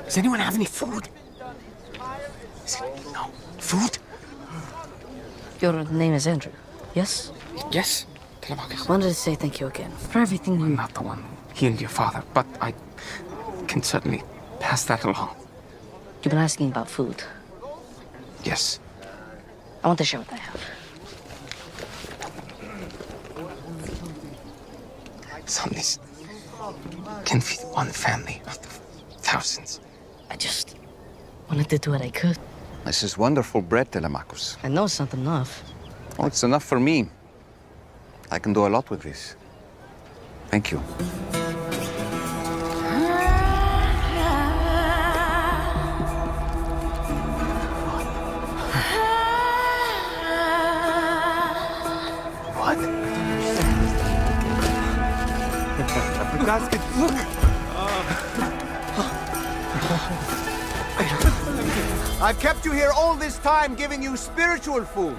Does anyone have any food? No. Food? Your name is Andrew, yes? Yes, Telemachus. I wanted to say thank you again for everything you... I'm not the one who healed your father, but I can certainly pass that along. You've been asking about food. Yes. I want to share what I have. Son, this can feed one family of the thousands. I just wanted to do what I could. This is wonderful bread, Telemachus. I know it's not enough. Oh, it's enough for me. I can do a lot with this. Thank you. What? Lukas, look! I've kept you here all this time giving you spiritual food.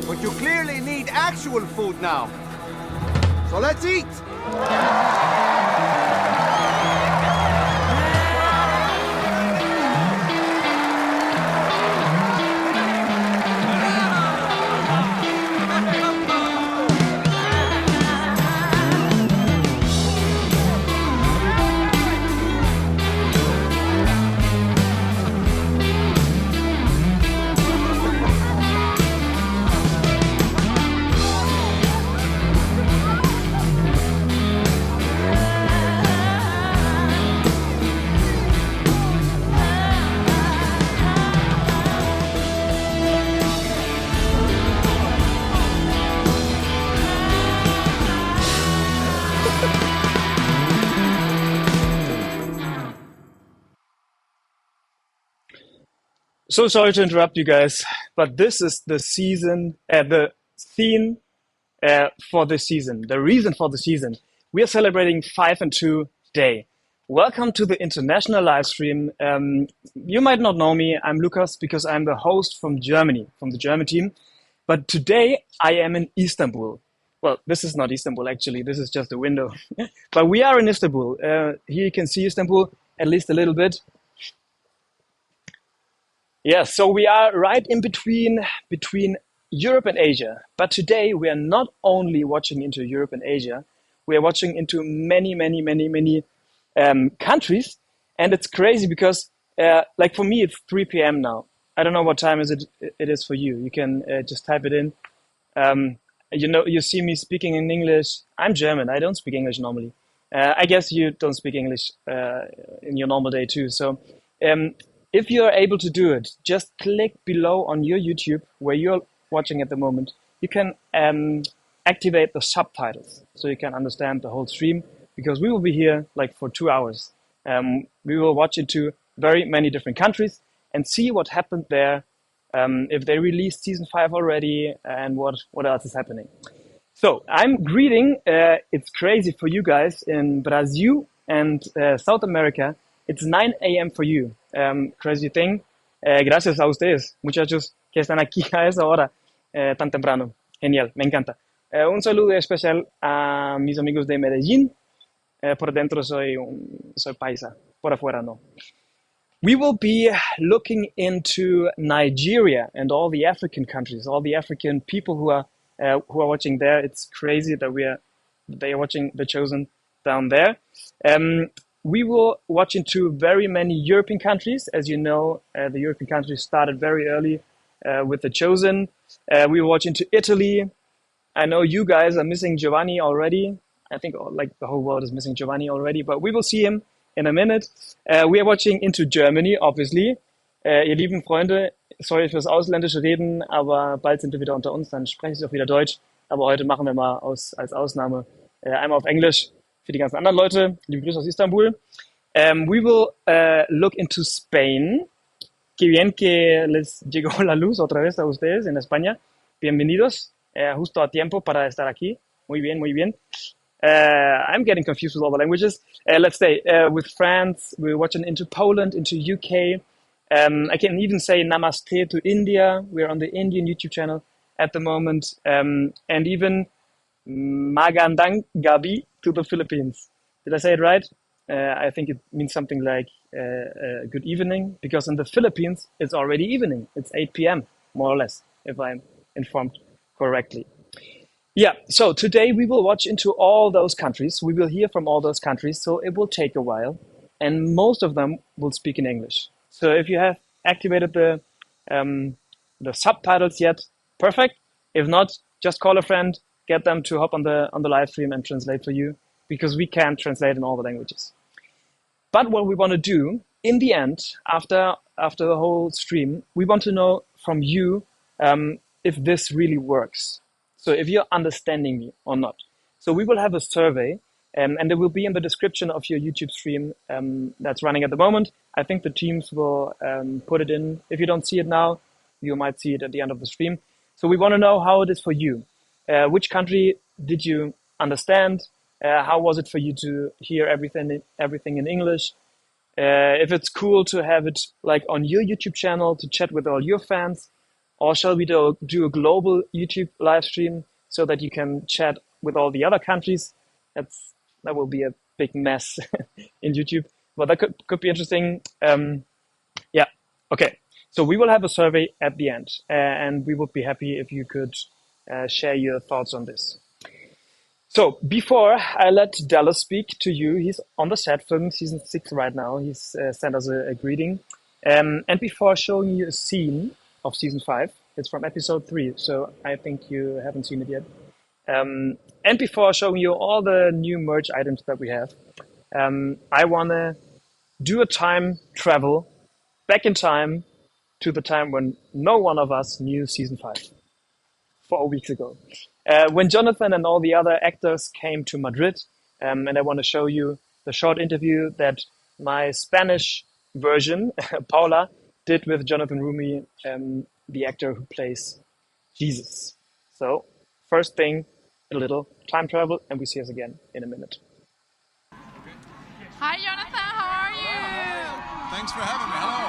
But you clearly need actual food now. So let's eat! So sorry to interrupt you guys, but this is the season, the theme for the season, the reason for the season. We are celebrating 5 and 2 Day. Welcome to the international live stream. You might not know me. I'm Lukas because I'm the host from Germany, from the German team. But today I am in Istanbul. Well, this is not Istanbul actually. This is just a window. But we are in Istanbul. Here you can see Istanbul at least a little bit. Yeah, so we are right in between Europe and Asia. But today we are not only watching into Europe and Asia, we are watching into many countries. And it's crazy because, like for me, it's 3 p.m. now. I don't know what time it is for you. You can just type it in. You know, you see me speaking in English. I'm German. I don't speak English normally. I guess you don't speak English in your normal day too. So if you are able to do it, just click below on your YouTube where you're watching at the moment. You can activate the subtitles so you can understand the whole stream, because we will be here like for 2 hours. We will watch into very many different countries and see what happened there, if they released season 5 already, and what else is happening. So I'm greeting, it's crazy for you guys in Brazil and South America. It's 9 a.m. for you. Crazy thing. Gracias a ustedes, muchachos, que están aquí a esa hora tan temprano. Genial, me encanta. Un saludo especial a mis amigos de Medellín. Por dentro soy paisa, por afuera no. We will be looking into Nigeria and all the African countries, all the African people who are watching there. It's crazy that they are watching The Chosen down there. We will watch into very many European countries. As you know, the European countries started very early with The Chosen. We will watch into Italy. I know you guys are missing Giovanni already. I think like the whole world is missing Giovanni already, but we will see him in a minute. We are watching into Germany, obviously. Ihr lieben Freunde, sorry fürs ausländische Reden, aber bald sind wir wieder unter uns, dann spreche ich auch wieder Deutsch. Aber heute machen wir mal als Ausnahme einmal auf Englisch. Für die ganzen anderen Leute, liebe Grüße aus Istanbul. We will look into Spain. Qué bien que les llegó la luz otra vez a ustedes en España. Bienvenidos, justo a tiempo para estar aquí. Muy bien, muy bien. I'm getting confused with all the languages. Let's say with France, we're watching into Poland, into UK. I can even say namaste to India. We're on the Indian YouTube channel at the moment. And even Magandang Gabi to the Philippines. Did I say it right? I think it means something like good evening, because in the Philippines, it's already evening. It's 8 p.m., more or less, if I'm informed correctly. Yeah, so today we will watch into all those countries. We will hear from all those countries, so it will take a while. And most of them will speak in English. So if you have activated the subtitles yet, perfect. If not, just call a friend, get them to hop on the live stream and translate for you, because we can translate in all the languages. But what we want to do in the end, after the whole stream, we want to know from you if this really works. So if you're understanding me or not. So we will have a survey, and it will be in the description of your YouTube stream that's running at the moment. I think the teams will put it in. If you don't see it now, you might see it at the end of the stream. So we want to know how it is for you. Which country did you understand? How was it for you to hear everything in English? If it's cool to have it like on your YouTube channel to chat with all your fans, or shall we do a global YouTube live stream so that you can chat with all the other countries? That will be a big mess in YouTube, but that could be interesting. Yeah, okay. So we will have a survey at the end, and we would be happy if you could share your thoughts on this. So before I let Dallas speak to you, he's on the set filming season 6 right now. He's sent us a greeting. And before showing you a scene of season 5, it's from episode 3, so I think you haven't seen it yet. And before showing you all the new merch items that we have, I want to do a time travel back in time to the time when no one of us knew season 5, 4 weeks ago. When Jonathan and all the other actors came to Madrid, and I want to show you the short interview that my Spanish version, Paula, did with Jonathan Roumie, the actor who plays Jesus. So, first thing, a little time travel, and we see us again in a minute. Hi, Jonathan, how are you? Thanks for having me. Hello.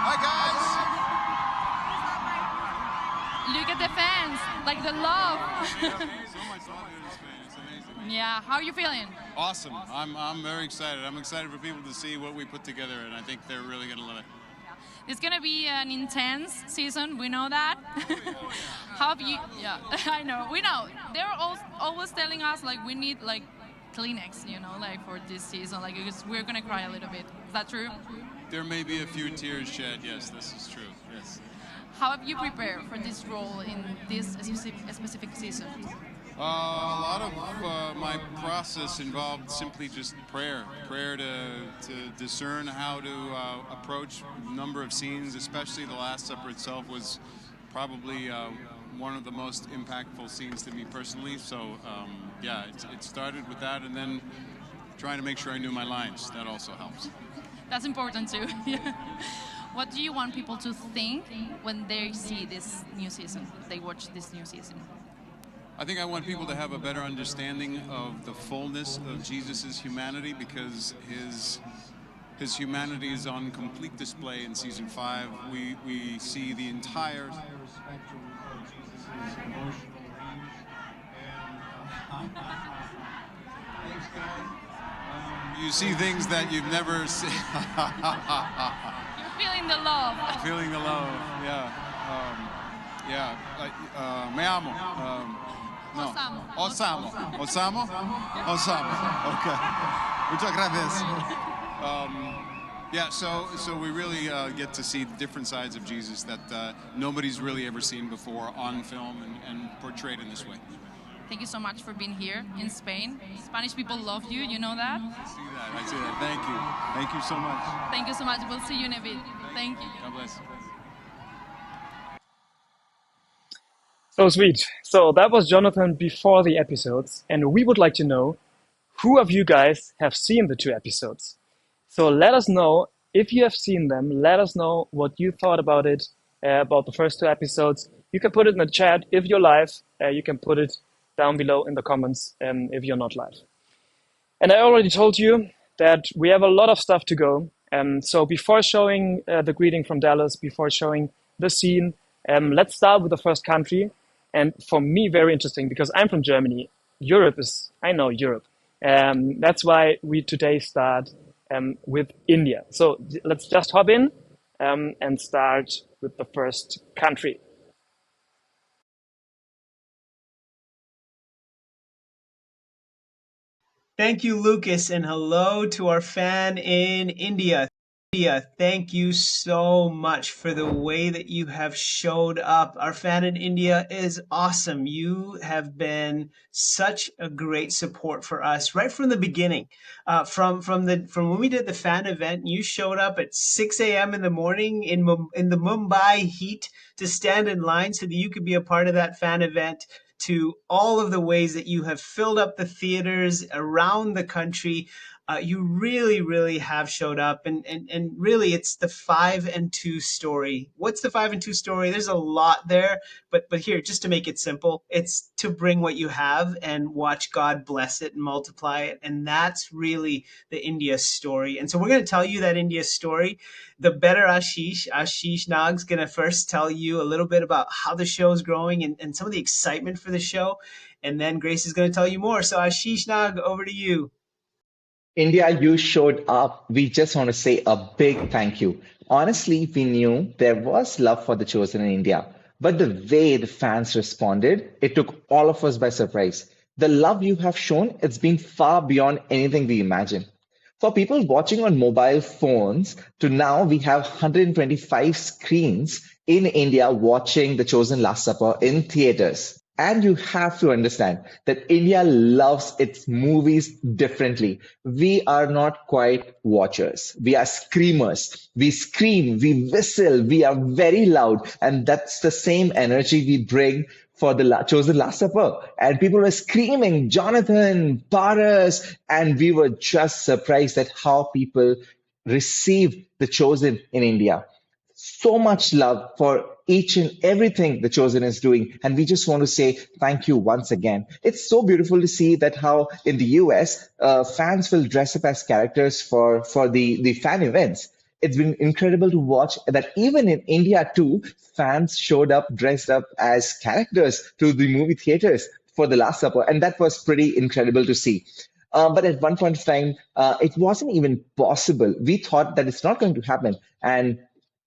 Hi, guys. Look at the fans, like the love. So much love here in Spain. It's amazing. Yeah, how are you feeling? Awesome. I'm very excited. I'm excited for people to see what we put together, and I think they're really going to love it. It's gonna be an intense season. We know that. How have you? Yeah, I know. We know. They're always telling us like we need like Kleenex, you know, like for this season, like because we're gonna cry a little bit. Is that true? There may be a few tears shed. Yes, this is true. Yes. How have you prepared for this role in this specific season? A lot of my process involved simply just prayer to discern how to approach a number of scenes, especially the Last Supper itself was probably one of the most impactful scenes to me personally. So yeah, it started with that, and then trying to make sure I knew my lines. That also helps. That's important too. What do you want people to think when they see this new season? They watch this new season. I think I want people to have a better understanding of the fullness of Jesus' humanity, because his humanity is on complete display in season 5. We see the entire you see things that you've never seen. You're feeling the love. Feeling the love, yeah. Me amo. No. Osamo. Okay. Muchas gracias. Yeah, so we really get to see different sides of Jesus that nobody's really ever seen before on film and portrayed in this way. Thank you so much for being here in Spain. Spanish people love you, you know that? I see that. Thank you. Thank you so much. Thank you so much. We'll see you in a bit. Thank you. God bless. So sweet. So that was Jonathan before the episodes, and we would like to know who of you guys have seen the 2 episodes. So let us know if you have seen them. Let us know what you thought about it, about the first 2 episodes. You can put it in the chat if you're live. You can put it down below in the comments if you're not live. And I already told you that we have a lot of stuff to go. So before showing the greeting from Dallas, before showing the scene, let's start with the first country. And for me, very interesting, because I'm from Germany. I know Europe. That's why we today start with India. So let's just hop in and start with the first country. Thank you, Lucas, and hello to our fan in India. Thank you so much for the way that you have showed up. Our fan in India is awesome. You have been such a great support for us right from the beginning. From when we did the fan event, you showed up at 6 a.m. in the morning in the Mumbai heat to stand in line so that you could be a part of that fan event, to all of the ways that you have filled up the theaters around the country. You really, really have showed up, and really, it's the 5 and 2 story. What's the 5 and 2 story? There's a lot there, but here, just to make it simple, it's to bring what you have and watch God bless it and multiply it, and that's really the India story. And so we're going to tell you that India story. The better Ashish Nag's going to first tell you a little bit about how the show is growing and some of the excitement for the show, and then Grace is going to tell you more. So Ashish Nag, over to you. India, you showed up. We just want to say a big thank you. Honestly, we knew there was love for The Chosen in India, but the way the fans responded, it took all of us by surprise. The love you have shown, it's been far beyond anything we imagined. For people watching on mobile phones, to now we have 125 screens in India watching The Chosen Last Supper in theaters. And you have to understand that India loves its movies differently. We are not quite watchers. We are screamers. We scream, we whistle, we are very loud. And that's the same energy we bring for the Chosen Last Supper. And people were screaming, Jonathan, Paras. And we were just surprised at how people received The Chosen in India. So much love for each and everything The Chosen is doing. And we just want to say thank you once again. It's so beautiful to see that how in the US, fans will dress up as characters for the fan events. It's been incredible to watch that even in India too, fans showed up dressed up as characters to the movie theaters for The Last Supper. And that was pretty incredible to see. But at one point in time, it wasn't even possible. We thought that it's not going to happen. And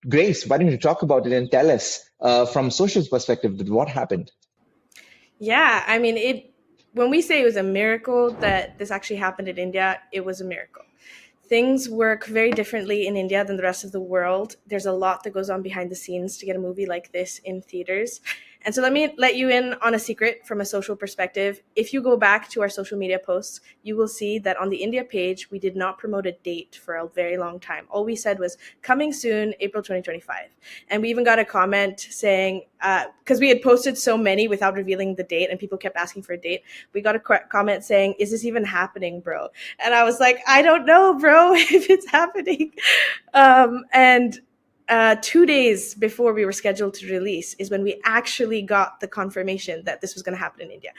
Grace, why don't you talk about it and tell us from social's perspective what happened? Yeah, I mean, when we say it was a miracle that this actually happened in India, it was a miracle. Things work very differently in India than the rest of the world. There's a lot that goes on behind the scenes to get a movie like this in theaters. And so let me let you in on a secret from a social perspective. If you go back to our social media posts, you will see that on the India page, we did not promote a date for a very long time. All we said was coming soon, April 2025. And we even got a comment saying, because we had posted so many without revealing the date and people kept asking for a date, we got a comment saying, is this even happening, bro? And I was like, I don't know, bro, if it's happening. And 2 days before we were scheduled to release is when we actually got the confirmation that this was going to happen in India.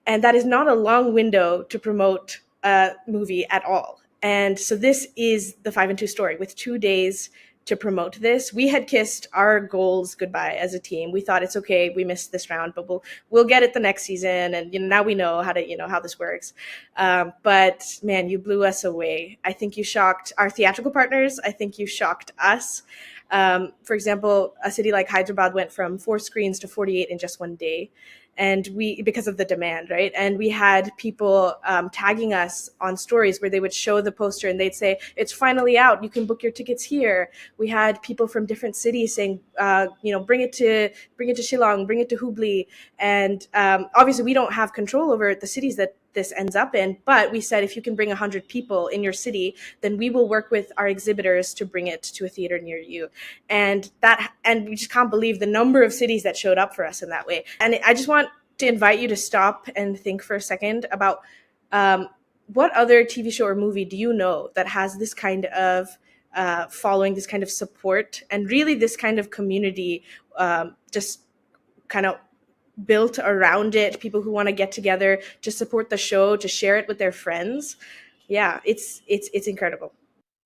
And that is not a long window to promote a movie at all. And so this is the 5 and 2 story with 2 days to promote this. We had kissed our goals goodbye as a team. We thought it's okay, we missed this round, but we'll get it the next season. And now we know how to how this works. But man, you blew us away. I think you shocked our theatrical partners. I think you shocked us. For example, a city like Hyderabad went from 4 screens to 48 in just one day. And because of the demand, right? And we had people tagging us on stories where they would show the poster and they'd say, it's finally out, you can book your tickets here. We had people from different cities saying, bring it to Shillong, bring it to Hubli. And obviously we don't have control over the cities that this ends up in, but we said, if you can bring 100 people in your city, then we will work with our exhibitors to bring it to a theater near you. And we just can't believe the number of cities that showed up for us in that way. And I just want to invite you to stop and think for a second about what other TV show or movie do you know that has this kind of following, this kind of support, and really this kind of community just kind of built around it, people who want to get together to support the show, to share it with their friends. Yeah, it's incredible.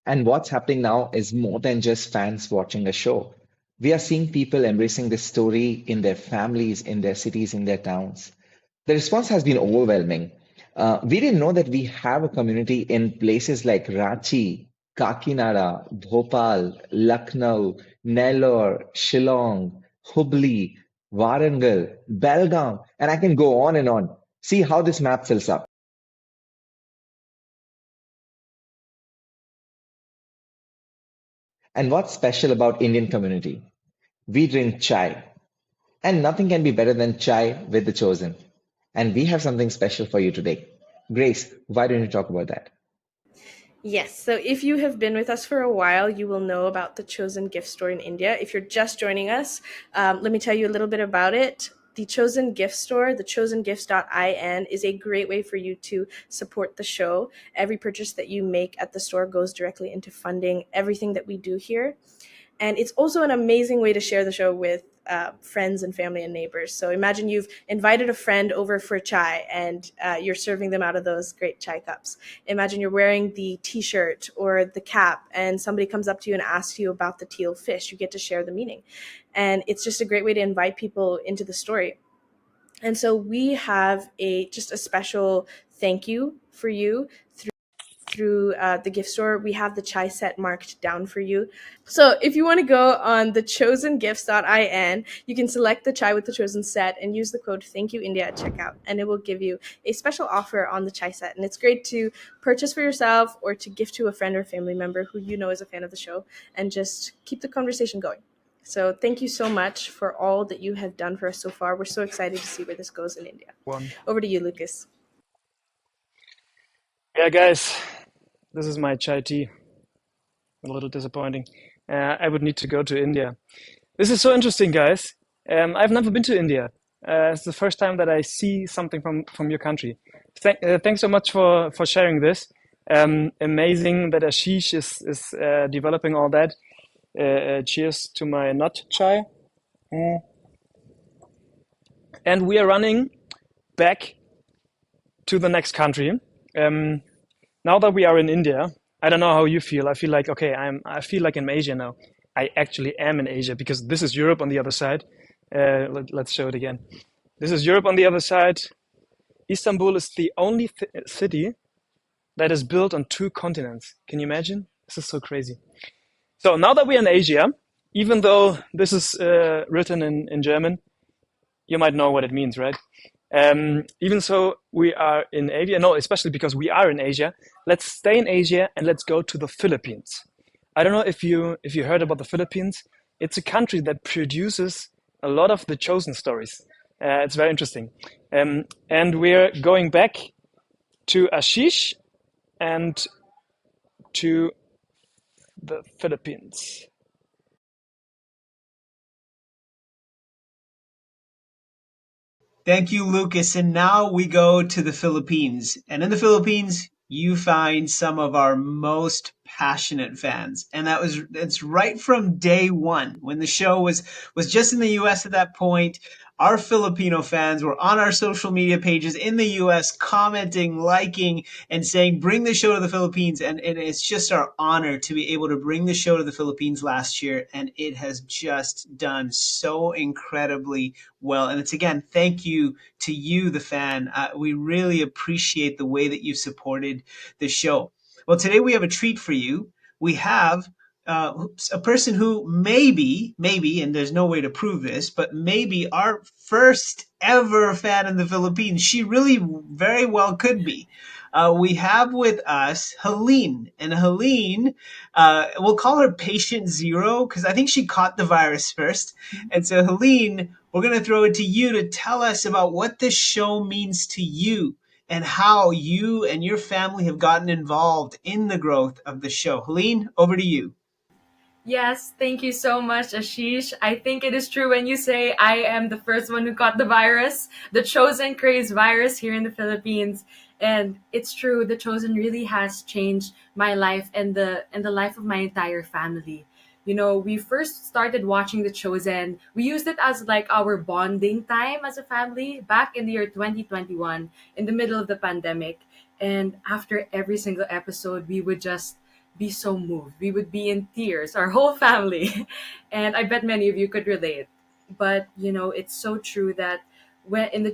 And what's happening now is more than just fans watching a show. We are seeing people embracing this story in their families, in their cities, in their towns. The response has been overwhelming. We didn't know that we have a community in places like Ranchi, Kakinada, Bhopal, Lucknow, Nellore, Shillong, Hubli, Warangal, Belgaum, and I can go on and on. See how this map fills up. And what's special about Indian community? We drink chai, and nothing can be better than chai with the chosen. And we have something special for you today. Grace, why don't you talk about that? Yes, so if you have been with us for a while, you will know about the Chosen Gift Store in India. If you're just joining us, let me tell you a little bit about it. The Chosen Gift Store, the chosengifts.in, is a great way for you to support the show. Every purchase that you make at the store goes directly into funding everything that we do here. And it's also an amazing way to share the show with friends and family and neighbors. So imagine you've invited a friend over for chai and you're serving them out of those great chai cups. Imagine you're wearing the t-shirt or the cap and somebody comes up to you and asks you about the teal fish. You get to share the meaning. And it's just a great way to invite people into the story. And so we have just a special thank you for you through the gift store. We have the chai set marked down for you. So if you want to go on the chosengifts.in, you can select the chai with the chosen set and use the code ThankYouIndia at checkout, and it will give you a special offer on the chai set. And it's great to purchase for yourself or to gift to a friend or family member who you know is a fan of the show, and just keep the conversation going. So thank you so much for all that you have done for us so far. We're so excited to see where this goes in India. Over to you, Lukas. Yeah, guys, this is my chai tea. A little disappointing. I would need to go to India. This is so interesting, guys. I've never been to India. It's the first time that I see something from your country. Thanks so much for sharing this. Amazing that Ashish is developing all that. Cheers to my nut chai. And we are running back to the next country. Now that we are in India, I don't know how you feel. I feel like, okay, I feel like I'm in Asia now. I actually am in Asia because this is Europe on the other side. Let's show it again. This is Europe on the other side. Istanbul is the only city that is built on 2 continents. Can you imagine? This is so crazy. So now that we're in Asia, even though this is written in German, you might know what it means, right? Even so, we are in Asia. No, especially because we are in Asia. Let's stay in Asia and let's go to the Philippines. I don't know if you heard about the Philippines. It's a country that produces a lot of the chosen stories. It's very interesting. And we're going back to Ashish and to the Philippines. Thank you, Lukas. And now we go to the Philippines. And in the Philippines, you find some of our most passionate fans. And it's right from day one when the show was just in the US at that point. Our Filipino fans were on our social media pages in the US commenting, liking, and saying, bring the show to the Philippines. And it's just our honor to be able to bring the show to the Philippines last year. And it has just done so incredibly well. And it's again, thank you to you, the fan. We really appreciate the way that you've supported the show. Well, today we have a treat for you. We have a person who maybe, and there's no way to prove this, but maybe our first ever fan in the Philippines. She really very well could be. We have with us Helene, and Helene, we'll call her Patient Zero because I think she caught the virus first. And so, Helene, we're going to throw it to you to tell us about what this show means to you and how you and your family have gotten involved in the growth of the show. Helene, over to you. Yes, thank you so much, Ashish. I think it is true when you say I am the first one who caught the virus, the chosen craze virus here in the Philippines. And it's true, the chosen really has changed my life and the life of my entire family. You know, we first started watching The Chosen. We used it as like our bonding time as a family back in the year 2021 in the middle of the pandemic. And after every single episode, we would just be so moved. We would be in tears, our whole family. And I bet many of you could relate. But, you know, it's so true that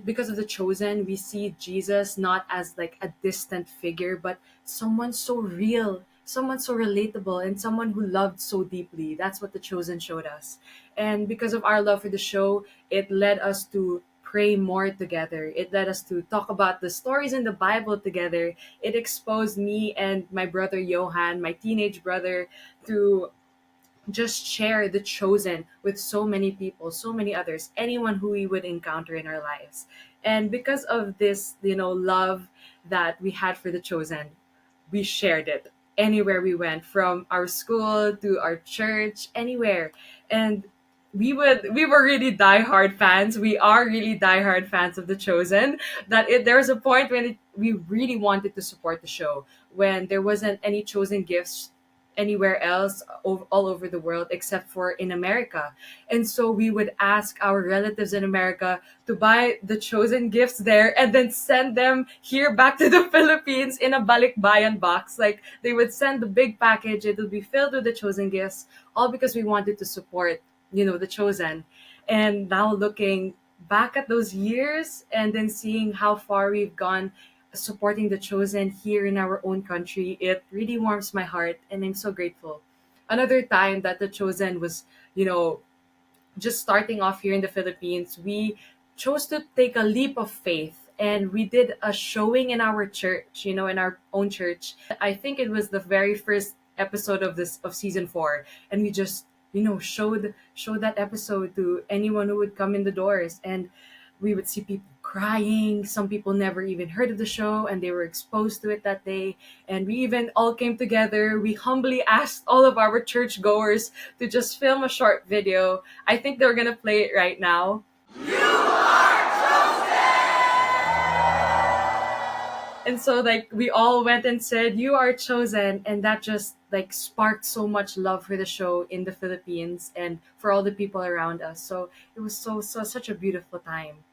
because of The Chosen, we see Jesus not as like a distant figure, but someone so real, someone so relatable and someone who loved so deeply. That's what The Chosen showed us. And because of our love for the show, it led us to pray more together. It led us to talk about the stories in the Bible together. It exposed me and my brother Johan, my teenage brother, to just share The Chosen with so many people, so many others, anyone who we would encounter in our lives. And because of this, love that we had for The Chosen, we shared it anywhere we went, from our school to our church, anywhere. And we were really diehard fans. We are really diehard fans of The Chosen. There was a point when we really wanted to support the show, when there wasn't any Chosen gifts anywhere else, all over the world, except for in America. And so we would ask our relatives in America to buy the Chosen gifts there and then send them here back to the Philippines in a balikbayan box. Like, they would send the big package, it would be filled with the Chosen gifts, all because we wanted to support, the Chosen. And now looking back at those years and then seeing how far we've gone supporting the Chosen here in our own country, it really warms my heart, and I'm so grateful. Another time that the Chosen was, just starting off here in the Philippines, we chose to take a leap of faith, and we did a showing in our church, in our own church. I think it was the very first episode of season 4, and we just, showed that episode to anyone who would come in the doors, and we would see people crying. Some people never even heard of the show and they were exposed to it that day. And we even all came together. We humbly asked all of our church goers to just film a short video. I think they're going to play it right now. And so, like, we all went and said, "You are chosen." And that just, like, sparked so much love for the show in the Philippines and for all the people around us. So it was such a beautiful time.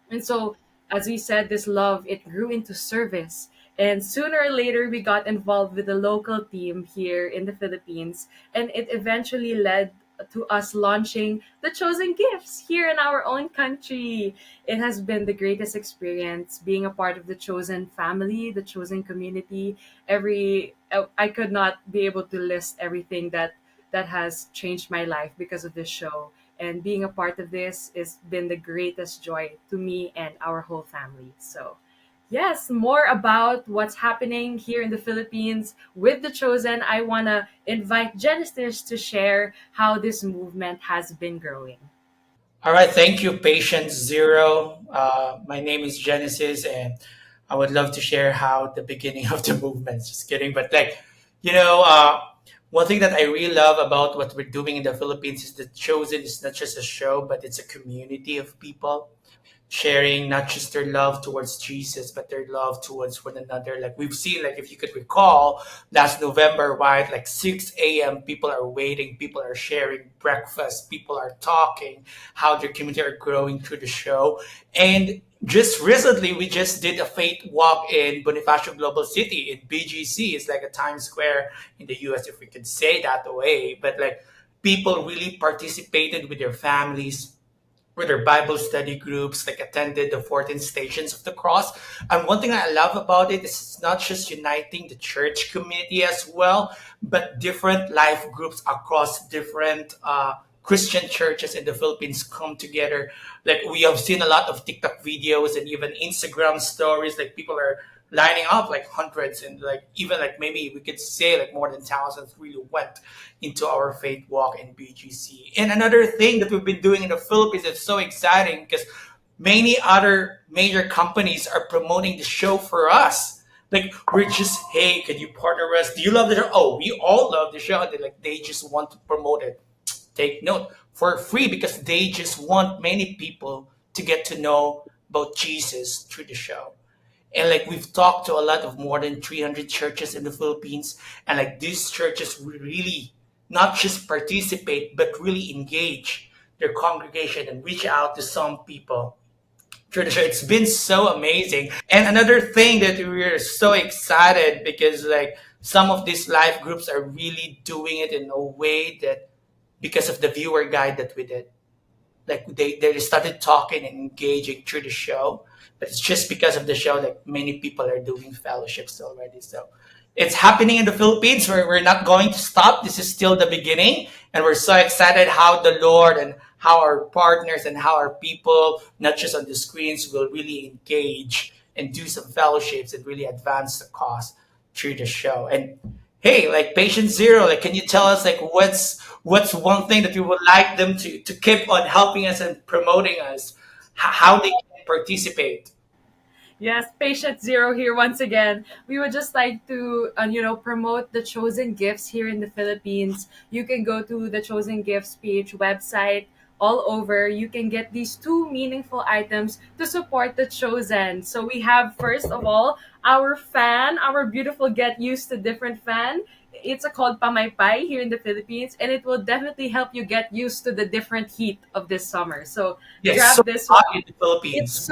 And so, as we said, this love, it grew into service. And sooner or later, we got involved with the local team here in the Philippines. And it eventually led to us launching the Chosen Gifts here in our own country. It has been the greatest experience being a part of the Chosen family, the Chosen community. I could not be able to list everything that has changed my life because of this show. And being a part of this has been the greatest joy to me and our whole family. So, yes, more about what's happening here in the Philippines with The Chosen. I want to invite Genesis to share how this movement has been growing. All right, thank you, Patient Zero. My name is Genesis, and I would love to share how the beginning of the movement. Just kidding, but like, you know, uh, one thing that I really love about what we're doing in the Philippines is the Chosen is not just a show, but it's a community of people sharing not just their love towards Jesus, but their love towards one another. Like we've seen, like if you could recall, last November, right? Like 6 a.m., people are waiting, people are sharing breakfast, people are talking, how their community are growing through the show. And just recently, we just did a faith walk in Bonifacio Global City in BGC. It's like a Times Square in the US, if we could say that way. But like people really participated with their families, with their Bible study groups, like attended the 14 stations of the cross. And one thing I love about it is it's not just uniting the church community as well, but different life groups across different Christian churches in the Philippines come together. Like we have seen a lot of TikTok videos and even Instagram stories, like people are lining up like hundreds and like even like maybe we could say like more than thousands really went into our faith walk in BGC. And another thing that we've been doing in the Philippines is so exciting because many other major companies are promoting the show for us. Like we're just, hey, can you partner with us? Do you love the show? Oh, we all love the show. They just want to promote it. Take note for free because they just want many people to get to know about Jesus through the show. And like we've talked to a lot of more than 300 churches in the Philippines, and like these churches really not just participate but really engage their congregation and reach out to some people through the show. It's been so amazing. And another thing that we're so excited because like some of these life groups are really doing it in a way that because of the viewer guide that we did, like they started talking and engaging through the show, but it's just because of the show that many people are doing fellowships already. So it's happening in the Philippines. We're not going to stop. This is still the beginning. And we're so excited how the Lord and how our partners and how our people, not just on the screens, will really engage and do some fellowships and really advance the cause through the show. And hey, like Patient Zero, like can you tell us like what's one thing that you would like them to keep on helping us and promoting us, how they can participate? Yes, Patient Zero here once again. We would just like to, promote the Chosen Gifts here in the Philippines. You can go to the Chosen Gifts page website all over. You can get these two meaningful items to support the Chosen. So we have, first of all, our fan, our beautiful Get Used to Different fan. It's a called Pamaypay here in the Philippines, and it will definitely help you get used to the different heat of this summer. So Yes, grab so this hot one. in the Philippines.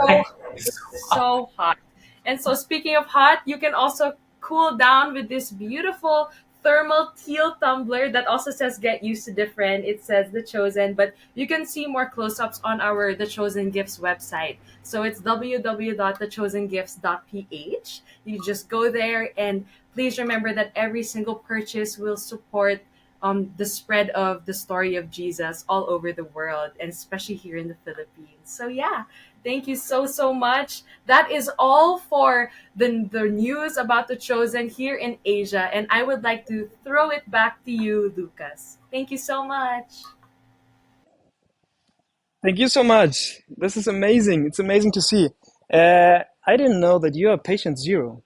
It's so hot. And so speaking of hot, you can also cool down with this beautiful thermal teal tumbler that also says get used to different. It says The Chosen, but you can see more close-ups on our The Chosen Gifts website. So it's www.thechosengifts.ph. You just go there, and please remember that every single purchase will support the spread of the story of Jesus all over the world, and especially here in the Philippines. So yeah, thank you so much. That is all for the news about the Chosen here in Asia, and I would like to throw it back to you, Lucas. Thank you so much. Thank you so much. This is amazing. It's amazing to see. I didn't know that you are patient zero.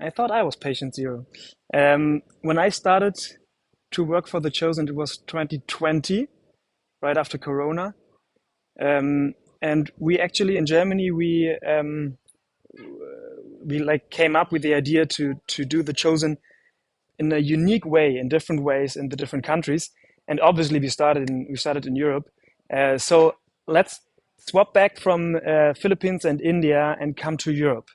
I thought I was patient zero. When I started to work for The Chosen, it was 2020, right after Corona. And we actually in Germany we like came up with the idea to do The Chosen in a unique way, in different ways in the different countries. And obviously we started in Europe. So let's swap back from Philippines and India and come to Europe.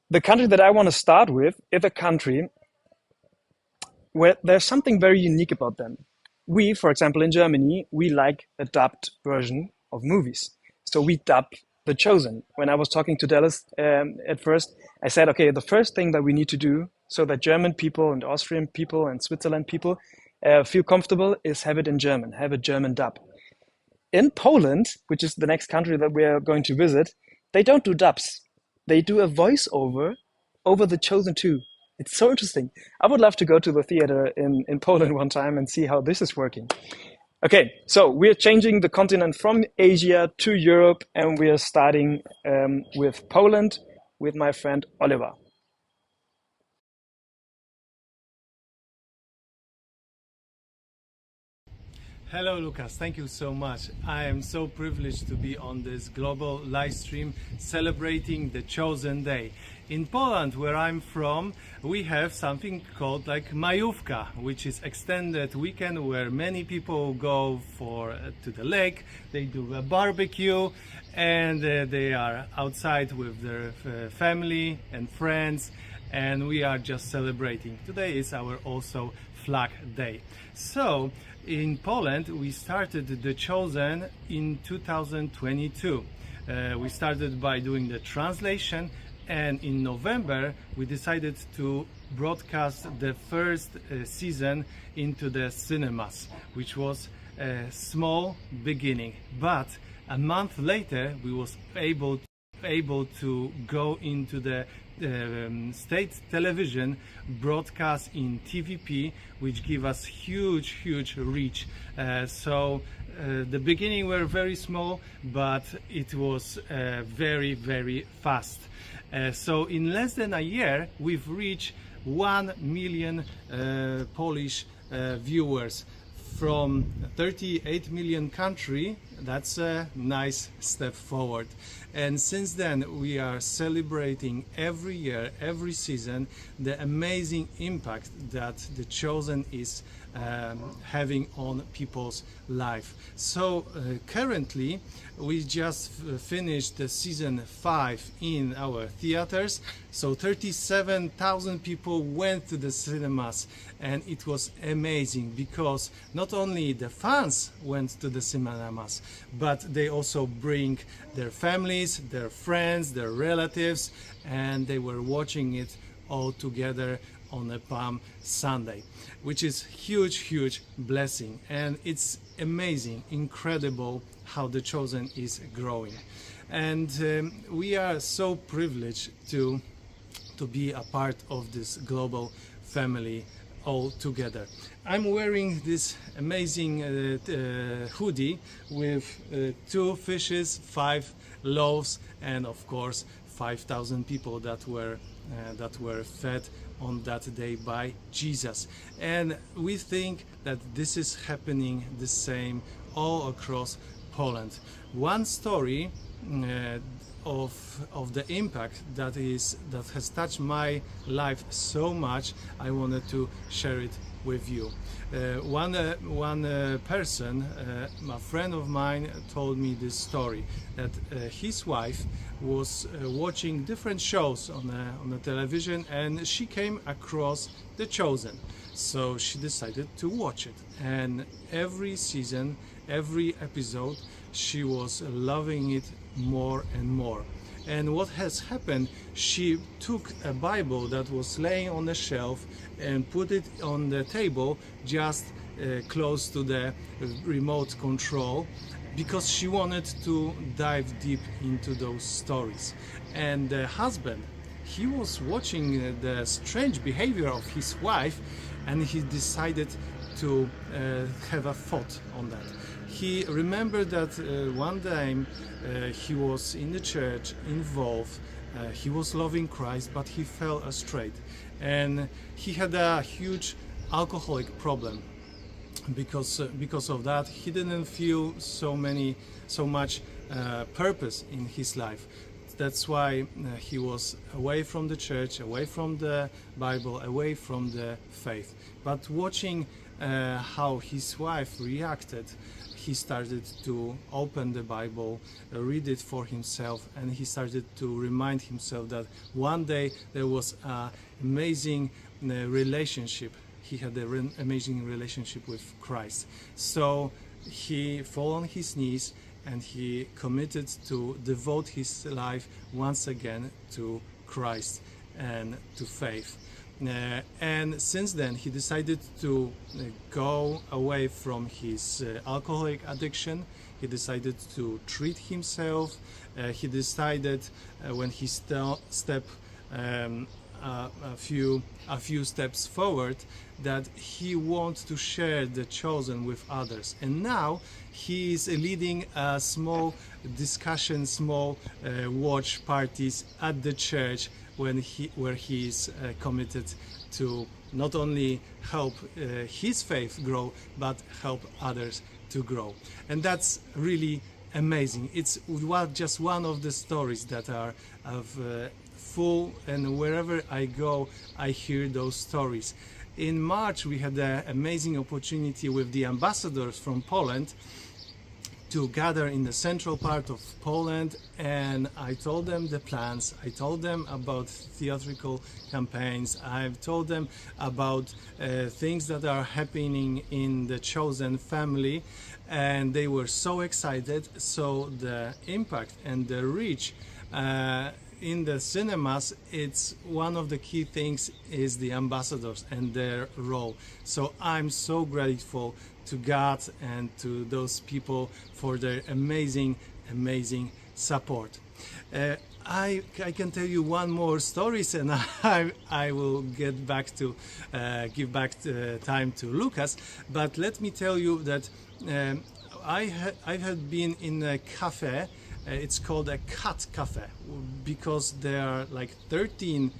The country that I want to start with is a country where there's something very unique about them. We, for example, in Germany, we like a dubbed version of movies. So we dub The Chosen. When I was talking to Dallas at first, I said, okay, the first thing that we need to do so that German people and Austrian people and Switzerland people feel comfortable is have it in German, have a German dub. In Poland, which is the next country that we are going to visit, they don't do dubs. They do a voiceover over The Chosen too. It's so interesting. I would love to go to the theater in Poland one time and see how this is working. Okay, so we're changing the continent from Asia to Europe, and we are starting with Poland with my friend Oliver. Hello, Lucas. Thank you so much. I am so privileged to be on this global live stream celebrating the Chosen Day. In Poland, where I'm from, we have something called like Majówka, which is extended weekend where many people go to the lake. They do a barbecue, and they are outside with their family and friends, and we are just celebrating. Today is our also Flag Day. So in Poland, we started The Chosen in 2022. We started by doing the translation, and in November we decided to broadcast the first season into the cinemas, which was a small beginning. But a month later we was able to go into the state television broadcast in TVP, which give us huge reach. So the beginning were very small, but it was very fast. So in less than a year we've reached 1 million Polish viewers from 38 million country. That's a nice step forward. And since then we are celebrating every year, every season, the amazing impact that The Chosen is having on people's life. So currently we just finished the season 5 in our theaters. So 37,000 people went to the cinemas, and it was amazing because not only the fans went to the cinemas, but they also bring their families, their friends, their relatives, and they were watching it all together on a Palm Sunday, which is huge blessing. And it's amazing, incredible how the Chosen is growing. And we are so privileged to be a part of this global family all together. I'm wearing this amazing hoodie with 2 fishes, 5 loaves, and of course 5,000 people that were fed on that day by Jesus. And we think that this is happening the same all across Poland. One story of the impact that has touched my life so much, I wanted to share it with you. One person, a friend of mine, told me this story that his wife was watching different shows on the television, and she came across The Chosen. So she decided to watch it, and every season, every episode, she was loving it more and more. And what has happened, she took a Bible that was laying on the shelf and put it on the table just close to the remote control, because she wanted to dive deep into those stories. And the husband, he was watching the strange behavior of his wife, and he decided to have a thought on that. He remembered that one time he was in the church, involved, he was loving Christ, but he fell astray, and he had a huge alcoholic problem. Because of that, he didn't feel so much purpose in his life. That's why he was away from the church, away from the Bible, away from the faith. But watching how his wife reacted, he started to open the Bible, read it for himself, and he started to remind himself that one day there was an amazing relationship. He had an amazing relationship with Christ. So he fell on his knees and he committed to devote his life once again to Christ and to faith. And since then he decided to go away from his alcoholic addiction. He decided to treat himself. He decided when he stepped a few steps forward, that he wants to share the Chosen with others. And now he is leading a small discussion, small watch parties at the church where he is committed to not only help his faith grow, but help others to grow. And that's really amazing. It's just one of the stories that are full, and wherever I go, I hear those stories. In March, we had an amazing opportunity with the ambassadors from Poland to gather in the central part of Poland, and I told them the plans. I told them about theatrical campaigns. I've told them about things that are happening in the Chosen family, and they were so excited. So the impact and the reach in the cinemas, it's one of the key things is the ambassadors and their role. So I'm so grateful to God and to those people for their amazing support. I can tell you one more stories, and I will get back to give back time to Lukas. But let me tell you that I had been in a cafe. It's called a cat cafe because there are like 13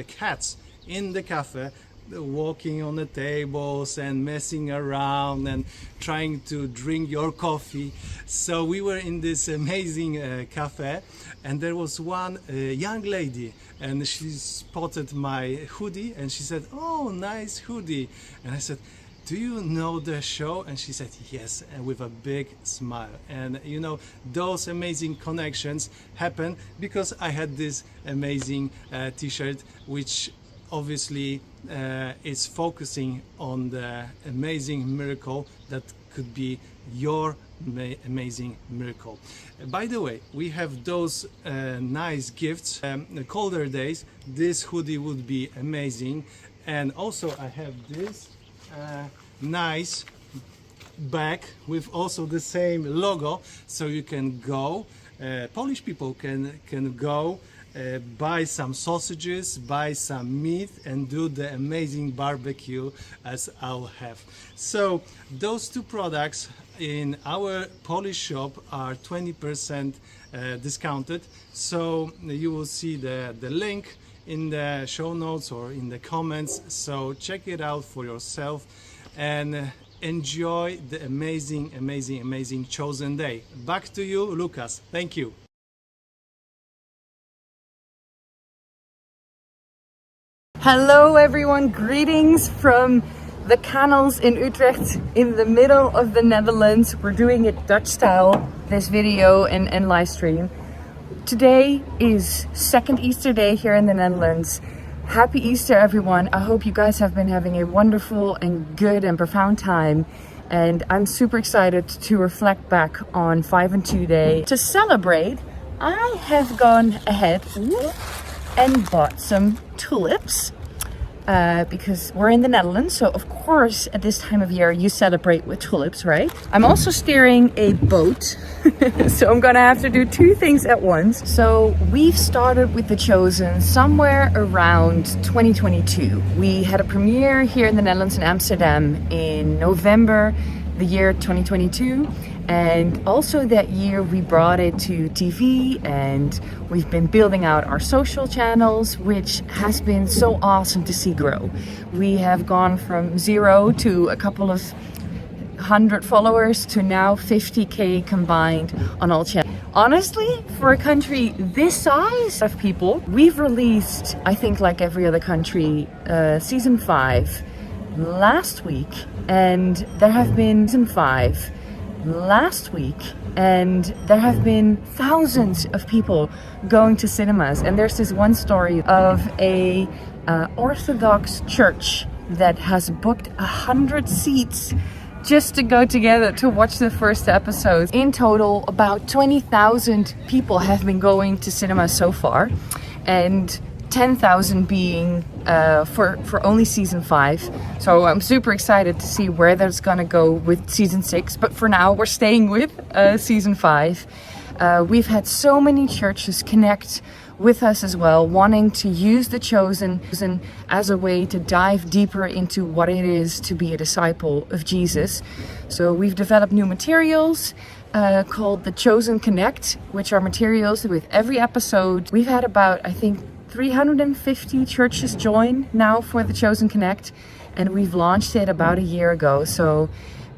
cats in the cafe, walking on the tables and messing around and trying to drink your coffee. So we were in this amazing cafe, and there was one young lady, and she spotted my hoodie and she said, "Oh, nice hoodie." And I said, "Do you know the show?" And she said yes, and with a big smile. And you know, those amazing connections happen because I had this amazing t-shirt which obviously is focusing on the amazing miracle that could be your amazing miracle. By the way, we have those nice gifts. The colder days, this hoodie would be amazing. And also I have this nice bag with also the same logo, so you can go, Polish people can go buy some sausages, buy some meat, and do the amazing barbecue as I'll have. So those two products in our Polish shop are 20% discounted. So you will see the link in the show notes or in the comments. So check it out for yourself and enjoy the amazing chosen day. Back to you, Lukas. Thank you. Hello everyone, greetings from the canals in Utrecht in the middle of the Netherlands. We're doing it Dutch style, this video and live stream. Today is second Easter day here in the Netherlands. Happy Easter everyone. I hope you guys have been having a wonderful and good and profound time. And I'm super excited to reflect back on 5 and 2 Day. To celebrate, I have gone ahead and bought some tulips because we're in the Netherlands, so of course at this time of year you celebrate with tulips, right? I'm also steering a boat, so I'm gonna have to do two things at once. So we've started with The Chosen somewhere around 2022. We had a premiere here in the Netherlands in Amsterdam in November the year 2022. And also that year we brought it to TV, and we've been building out our social channels, which has been so awesome to see grow. We have gone from 0 to a couple of 100 followers to now 50K combined on all channels. Honestly, for a country this size of people, we've released, I think like every other country, season 5 last week, and there have been season 5 last week, and there have been thousands of people going to cinemas. And there's this one story of a Orthodox church that has booked 100 seats just to go together to watch the first episodes. In total, about 20,000 people have been going to cinemas so far, and 10,000 being for only season 5. So I'm super excited to see where that's gonna go with season 6. But for now, we're staying with season 5. We've had so many churches connect with us as well, wanting to use The Chosen as a way to dive deeper into what it is to be a disciple of Jesus. So we've developed new materials called The Chosen Connect, which are materials with every episode. We've had about, I think, 350 churches join now for The Chosen Connect, and we've launched it about a year ago. So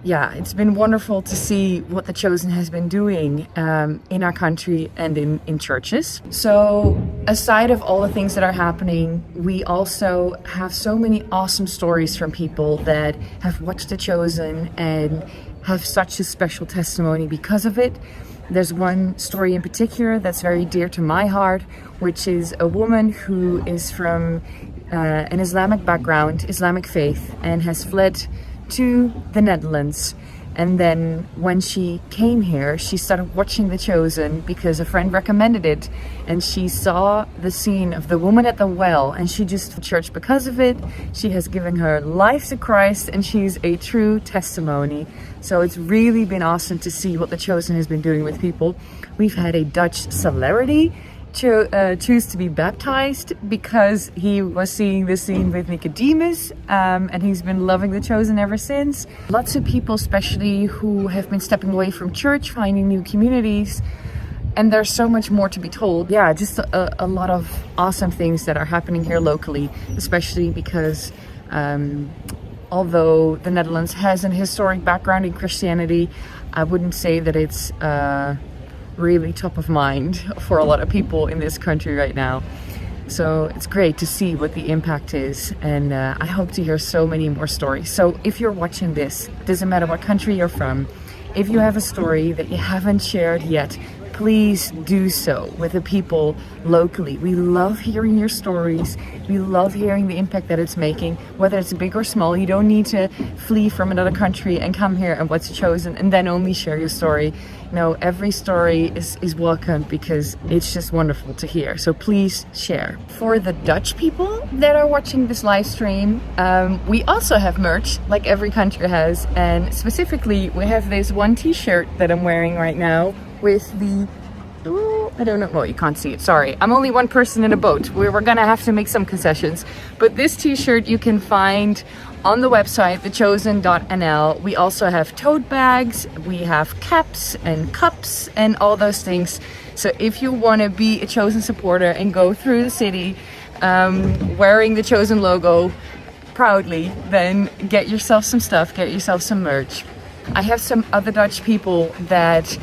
yeah, it's been wonderful to see what The Chosen has been doing in our country and in churches. So aside of all the things that are happening, we also have so many awesome stories from people that have watched The Chosen and have such a special testimony because of it. There's one story in particular that's very dear to my heart, which is a woman who is from an Islamic background, Islamic faith, and has fled to the Netherlands. And then when she came here, she started watching The Chosen because a friend recommended it, and she saw the scene of the woman at the well, and she just church because of it. She has given her life to Christ, and she's a true testimony. So it's really been awesome to see what The Chosen has been doing with people. We've had a Dutch celebrity choose to be baptized because he was seeing the scene with Nicodemus, and he's been loving The Chosen ever since. Lots of people, especially who have been stepping away from church, finding new communities, and there's so much more to be told. Yeah, just a lot of awesome things that are happening here locally, especially because although the Netherlands has an historic background in Christianity, I wouldn't say that it's really top of mind for a lot of people in this country right now. So it's great to see what the impact is, and I hope to hear so many more stories. So if you're watching this, doesn't matter what country you're from, if you have a story that you haven't shared yet, please do so with the people locally. We love hearing your stories. We love hearing the impact that it's making, whether it's big or small. You don't need to flee from another country and come here and what's chosen and then only share your story. No, every story is welcome because it's just wonderful to hear. So please share. For the Dutch people that are watching this live stream, we also have merch like every country has. And specifically, we have this one t-shirt that I'm wearing right now with the, I don't know, well, you can't see it, sorry. I'm only one person in a boat. We're gonna have to make some concessions. But this t-shirt you can find on the website, thechosen.nl. We also have tote bags, we have caps and cups and all those things. So if you wanna be a Chosen supporter and go through the city wearing the Chosen logo proudly, then get yourself some stuff, get yourself some merch. I have some other Dutch people that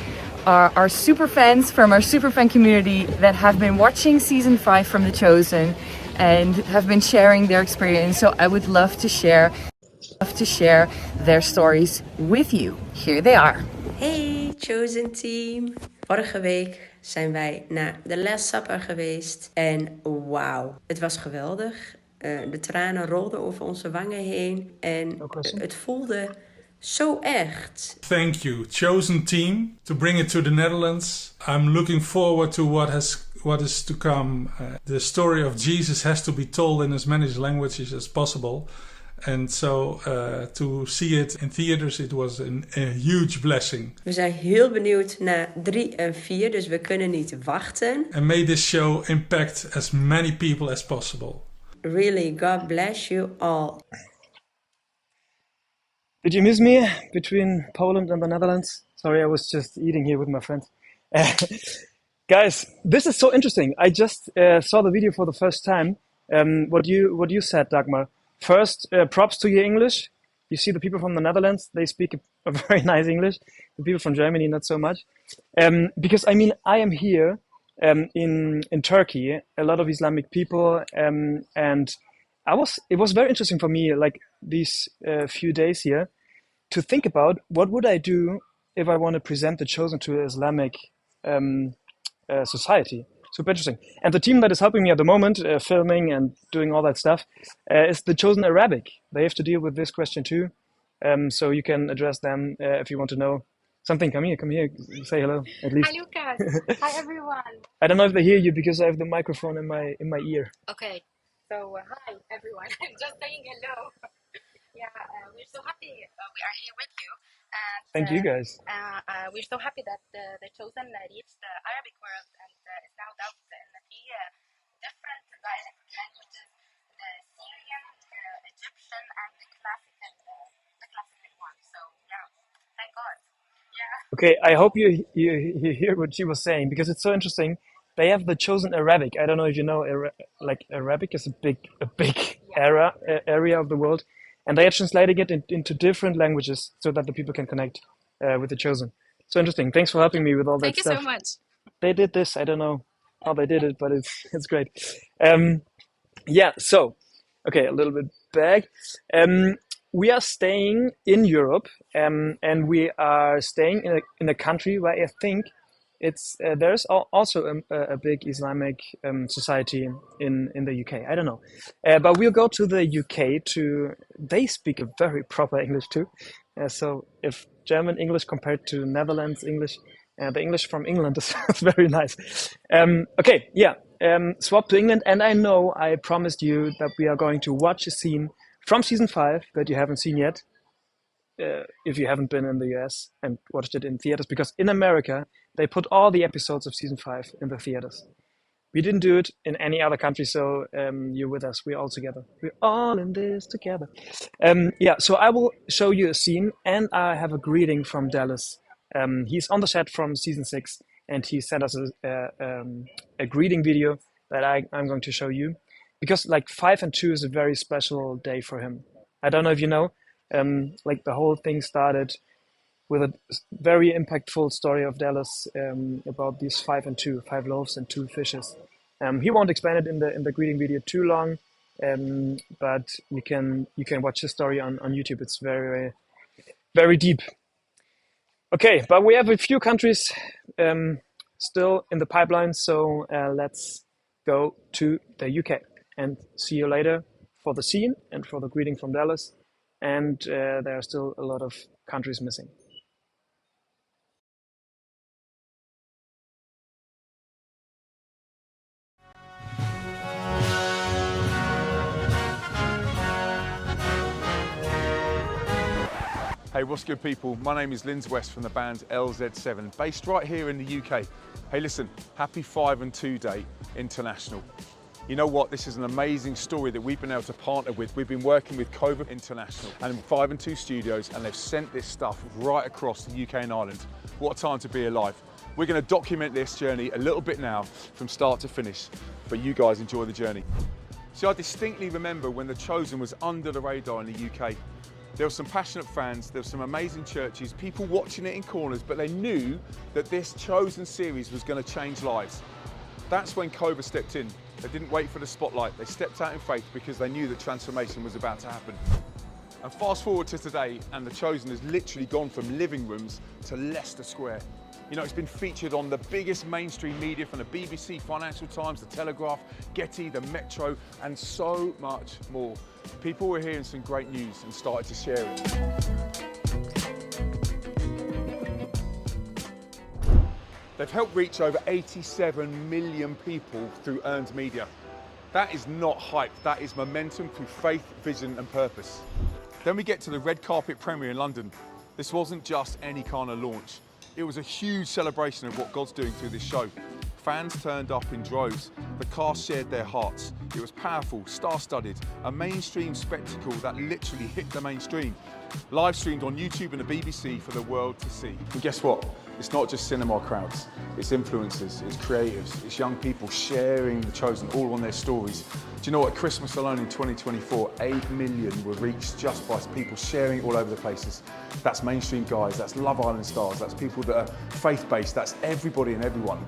are super fans from our super fan community that have been watching season 5 from The Chosen and have been sharing their experience. So I would love to share their stories with you. Here they are. Hey Chosen team! Vorige week zijn wij naar de Last Supper geweest en wauw, het was geweldig. De tranen rolden over onze wangen heen en het voelde zo echt. Thank you, Chosen team, to bring it to the Netherlands. I'm looking forward to what is to come. The story of Jesus has to be told in as many languages as possible. And so to see it in theaters, it was a huge blessing. We zijn heel benieuwd naar 3 en 4, dus we kunnen niet wachten. And may this show impact as many people as possible. Really, God bless you all. Did you miss me between Poland and the Netherlands? Sorry, I was just eating here with my friends. Guys, this is so interesting. I just saw the video for the first time. What you said, Dagmar. First, props to your English. You see the people from the Netherlands, they speak a very nice English. The people from Germany, not so much. Because, I mean, I am here in Turkey, a lot of Islamic people, and it was very interesting for me, like these few days here, to think about what would I do if I want to present The Chosen to Islamic society. Super interesting. And the team that is helping me at the moment, filming and doing all that stuff, is The Chosen Arabic. They have to deal with this question too. So you can address them if you want to know something. Come here, say hello at least. Hi Lukas. Hi everyone. I don't know if they hear you because I have the microphone in my ear. Okay. So hi everyone. I'm just saying hello. Yeah, we're so happy we are here with you. And, Thank you guys. We're so happy that the Chosen reached the Arabic world and is now dubbed in 3 different dialect languages: the Syrian, Egyptian, and the classical one. So yeah, thank God. Yeah. Okay, I hope you hear what she was saying because it's so interesting. They have The Chosen Arabic. I don't know if you know, like Arabic is a big area of the world. And they are translating it into different languages so that the people can connect with The Chosen. So interesting. Thanks for helping me with all that stuff. Thank you so much. They did this. I don't know how they did it, but it's great. Yeah, so, okay, a little bit back. We are staying in Europe, and we are staying in a country where I think there's also a big Islamic society in the UK. I don't know, but we'll go to the UK. They speak a very proper English too. So if German English compared to Netherlands English, the English from England is very nice. Okay, yeah, swap to England, and I know I promised you that we are going to watch a scene from season 5 that you haven't seen yet. If you haven't been in the US and watched it in theaters, because in America, they put all the episodes of season 5 in the theaters. We didn't do it in any other country, so you're with us. We're all together. We're all in this together. Yeah, so I will show you a scene, and I have a greeting from Dallas. He's on the set from season 6, and he sent us a greeting video that I'm going to show you. Because like 5 and 2 is a very special day for him. I don't know if you know, like the whole thing started with a very impactful story of Dallas about these 5 and 2, 5 loaves and 2 fishes. He won't explain it in the greeting video too long, but you can watch his story on YouTube. It's very, very deep. Okay, but we have a few countries still in the pipeline. So let's go to the UK and see you later for the scene and for the greeting from Dallas. And there are still a lot of countries missing. Hey, what's good people? My name is Linz West from the band LZ7, based right here in the UK. Hey listen, happy 5 and 2 Day International. You know what, this is an amazing story that we've been able to partner with. We've been working with Cova International and 5 and 2 Studios, and they've sent this stuff right across the UK and Ireland. What a time to be alive. We're going to document this journey a little bit now from start to finish, but you guys enjoy the journey. See, I distinctly remember when The Chosen was under the radar in the UK. There were some passionate fans, there were some amazing churches, people watching it in corners, but they knew that this Chosen series was going to change lives. That's when Cova stepped in. They didn't wait for the spotlight, they stepped out in faith because they knew that transformation was about to happen. And fast forward to today, and The Chosen has literally gone from living rooms to Leicester Square. You know, it's been featured on the biggest mainstream media, from the BBC, Financial Times, The Telegraph, Getty, the Metro, and so much more. People were hearing some great news and started to share it. They've helped reach over 87 million people through earned media. That is not hype, that is momentum through faith, vision and purpose. Then we get to the red carpet premiere in London. This wasn't just any kind of launch. It was a huge celebration of what God's doing through this show. Fans turned up in droves. The cast shared their hearts. It was powerful, star-studded, a mainstream spectacle that literally hit the mainstream. Live streamed on YouTube and the BBC for the world to see. And guess what? It's not just cinema crowds. It's influencers, it's creatives, it's young people sharing The Chosen all on their stories. Do you know what? At Christmas alone in 2024, 8 million were reached just by people sharing all over the places. That's mainstream guys, that's Love Island stars, that's people that are faith-based, that's everybody and everyone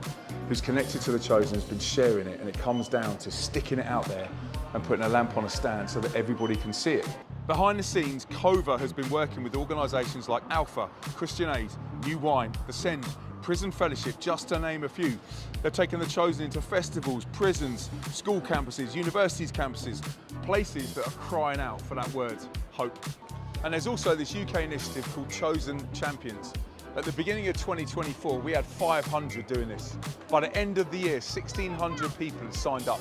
who's connected to The Chosen has been sharing it, and it comes down to sticking it out there and putting a lamp on a stand so that everybody can see it. Behind the scenes, Cova has been working with organisations like Alpha, Christian Aid, New Wine, The Send, Prison Fellowship, just to name a few. They've taken The Chosen into festivals, prisons, school campuses, universities campuses, places that are crying out for that word, hope. And there's also this UK initiative called Chosen Champions. At the beginning of 2024, we had 500 doing this. By the end of the year, 1,600 people had signed up.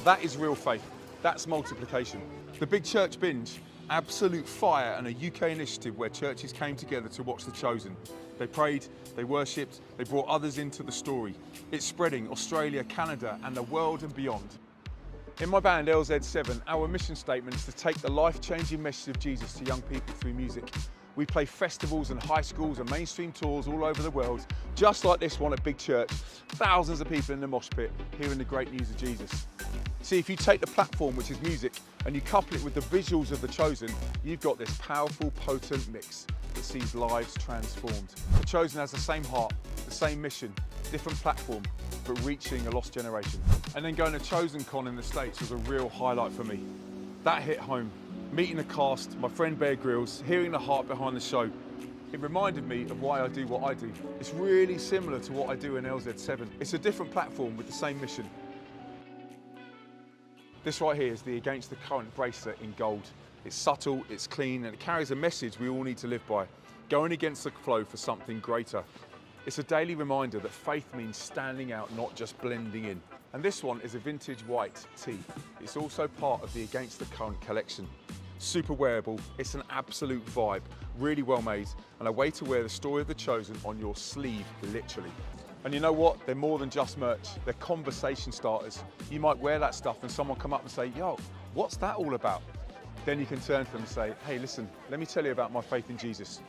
That is real faith. That's multiplication. The Big Church Binge, absolute fire, and a UK initiative where churches came together to watch The Chosen. They prayed, they worshipped, they brought others into the story. It's spreading Australia, Canada, and the world and beyond. In my band LZ7, our mission statement is to take the life-changing message of Jesus to young people through music. We play festivals and high schools and mainstream tours all over the world, just like this one at Big Church. Thousands of people in the mosh pit hearing the great news of Jesus. See, if you take the platform, which is music, and you couple it with the visuals of The Chosen, you've got this powerful, potent mix that sees lives transformed. The Chosen has the same heart, the same mission, different platform, but reaching a lost generation. And then going to Chosen Con in the States was a real highlight for me. That hit home. Meeting the cast, my friend Bear Grylls, hearing the heart behind the show. It reminded me of why I do what I do. It's really similar to what I do in LZ7. It's a different platform with the same mission. This right here is the Against the Current bracelet in gold. It's subtle, it's clean, and it carries a message we all need to live by. Going against the flow for something greater. It's a daily reminder that faith means standing out, not just blending in. And this one is a vintage white tee. It's also part of the Against the Current collection. Super wearable, it's an absolute vibe, really well made, and a way to wear the story of The Chosen on your sleeve, literally. And you know what? They're more than just merch, they're conversation starters. You might wear that stuff and someone come up and say, yo, what's that all about? Then you can turn to them and say, hey, listen, let me tell you about my faith in Jesus.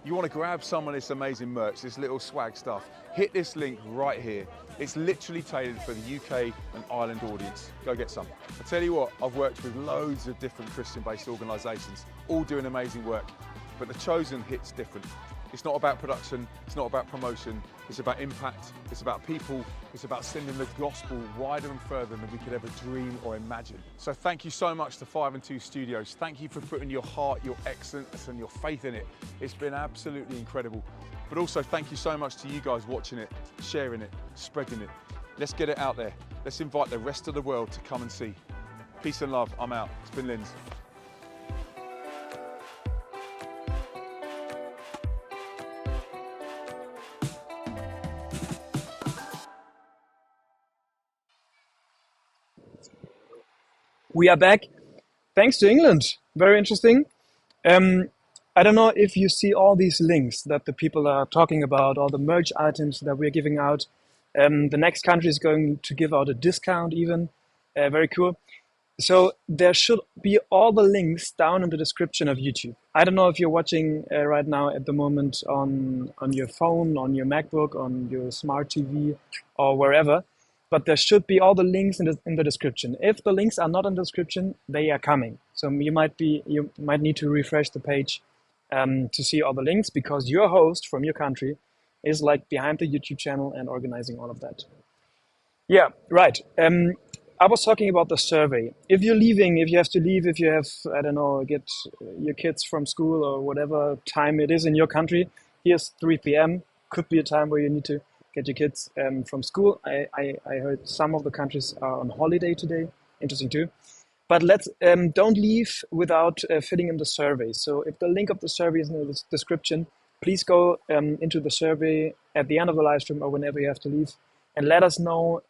You want to grab some of this amazing merch, this little swag stuff, hit this link right here. It's literally tailored for the UK and Ireland audience. Go get some. I tell you what, I've worked with loads of different Christian-based organisations, all doing amazing work, but The Chosen hits different. It's not about production, it's not about promotion, it's about impact, it's about people, it's about sending the gospel wider and further than we could ever dream or imagine. So thank you so much to 5 and 2 Studios. Thank you for putting your heart, your excellence and your faith in it. It's been absolutely incredible. But also thank you so much to you guys watching it, sharing it, spreading it. Let's get it out there. Let's invite the rest of the world to come and see. Peace and love, I'm out. It's been Linz. We are back. Thanks to England. Very interesting. I don't know if you see all these links that the people are talking about, all the merch items that we're giving out. The next country is going to give out a discount even. Very cool. So there should be all the links down in the description of YouTube. I don't know if you're watching right now at the moment on your phone, on your MacBook, on your smart TV or wherever. But there should be all the links in the description. If the links are not in the description, they are coming. So you might need to refresh the page to see all the links, because your host from your country is like behind the YouTube channel and organizing all of that. Yeah, right. I was talking about the survey. If you're leaving, if you have to leave, if you have, I don't know, get your kids from school or whatever time it is in your country, here's 3 p.m. Could be a time where you need to get your kids from school. I heard some of the countries are on holiday today. Interesting too. But let's don't leave without filling in the survey. So if the link of the survey is in the description, please go into the survey at the end of the live stream or whenever you have to leave, and let us know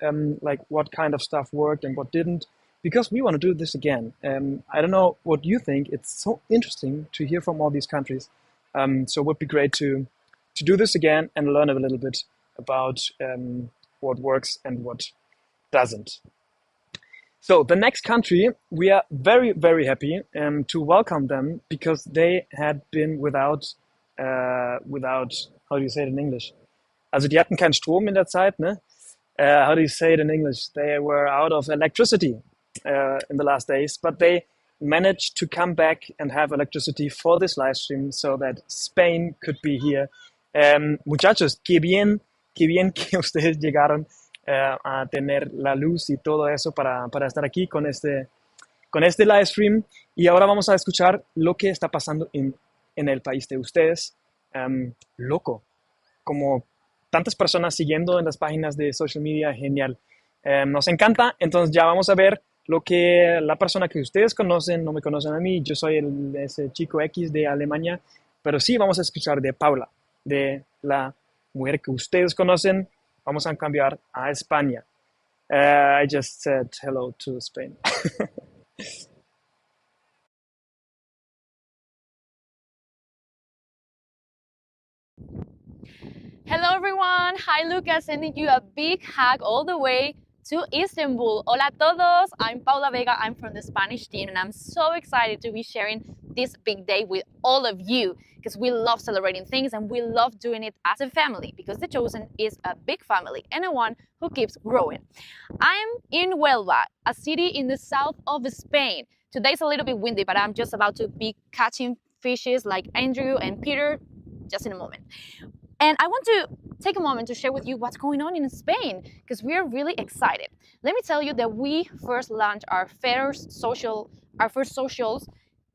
like what kind of stuff worked and what didn't, because we want to do this again. I don't know what you think. It's so interesting to hear from all these countries. So it would be great to do this again and learn a little bit about what works and what doesn't. So the next country, we are very, very happy to welcome them, because they had been without, how do you say it in English? Also die hatten keinen Strom in der Zeit, ne? How do you say it in English? They were out of electricity in the last days, but they managed to come back and have electricity for this live stream so that Spain could be here. Muchachos, qué bien que ustedes llegaron a tener la luz y todo eso para estar aquí con este live stream. Y ahora vamos a escuchar lo que está pasando en el país de ustedes. Loco, como tantas personas siguiendo en las páginas de social media, genial. Nos encanta. Entonces ya vamos a ver lo que la persona que ustedes conocen, no me conocen a mí, yo soy ese chico X de Alemania, pero sí vamos a escuchar de Paula, de la mujer que ustedes conocen. Vamos a cambiar a España. I just said hello to Spain. Hello everyone, hi Lucas, sending you a big hug all the way to Istanbul. Hola a todos, I'm Paula Vega, I'm from the Spanish team, and I'm so excited to be sharing this big day with all of you, because we love celebrating things and we love doing it as a family, because The Chosen is a big family and a one who keeps growing. I'm in Huelva, a city in the south of Spain. Today's a little bit windy, but I'm just about to be catching fishes like Andrew and Peter just in a moment. And I want to take a moment to share with you what's going on in Spain, because we are really excited. Let me tell you that we first launched our first socials,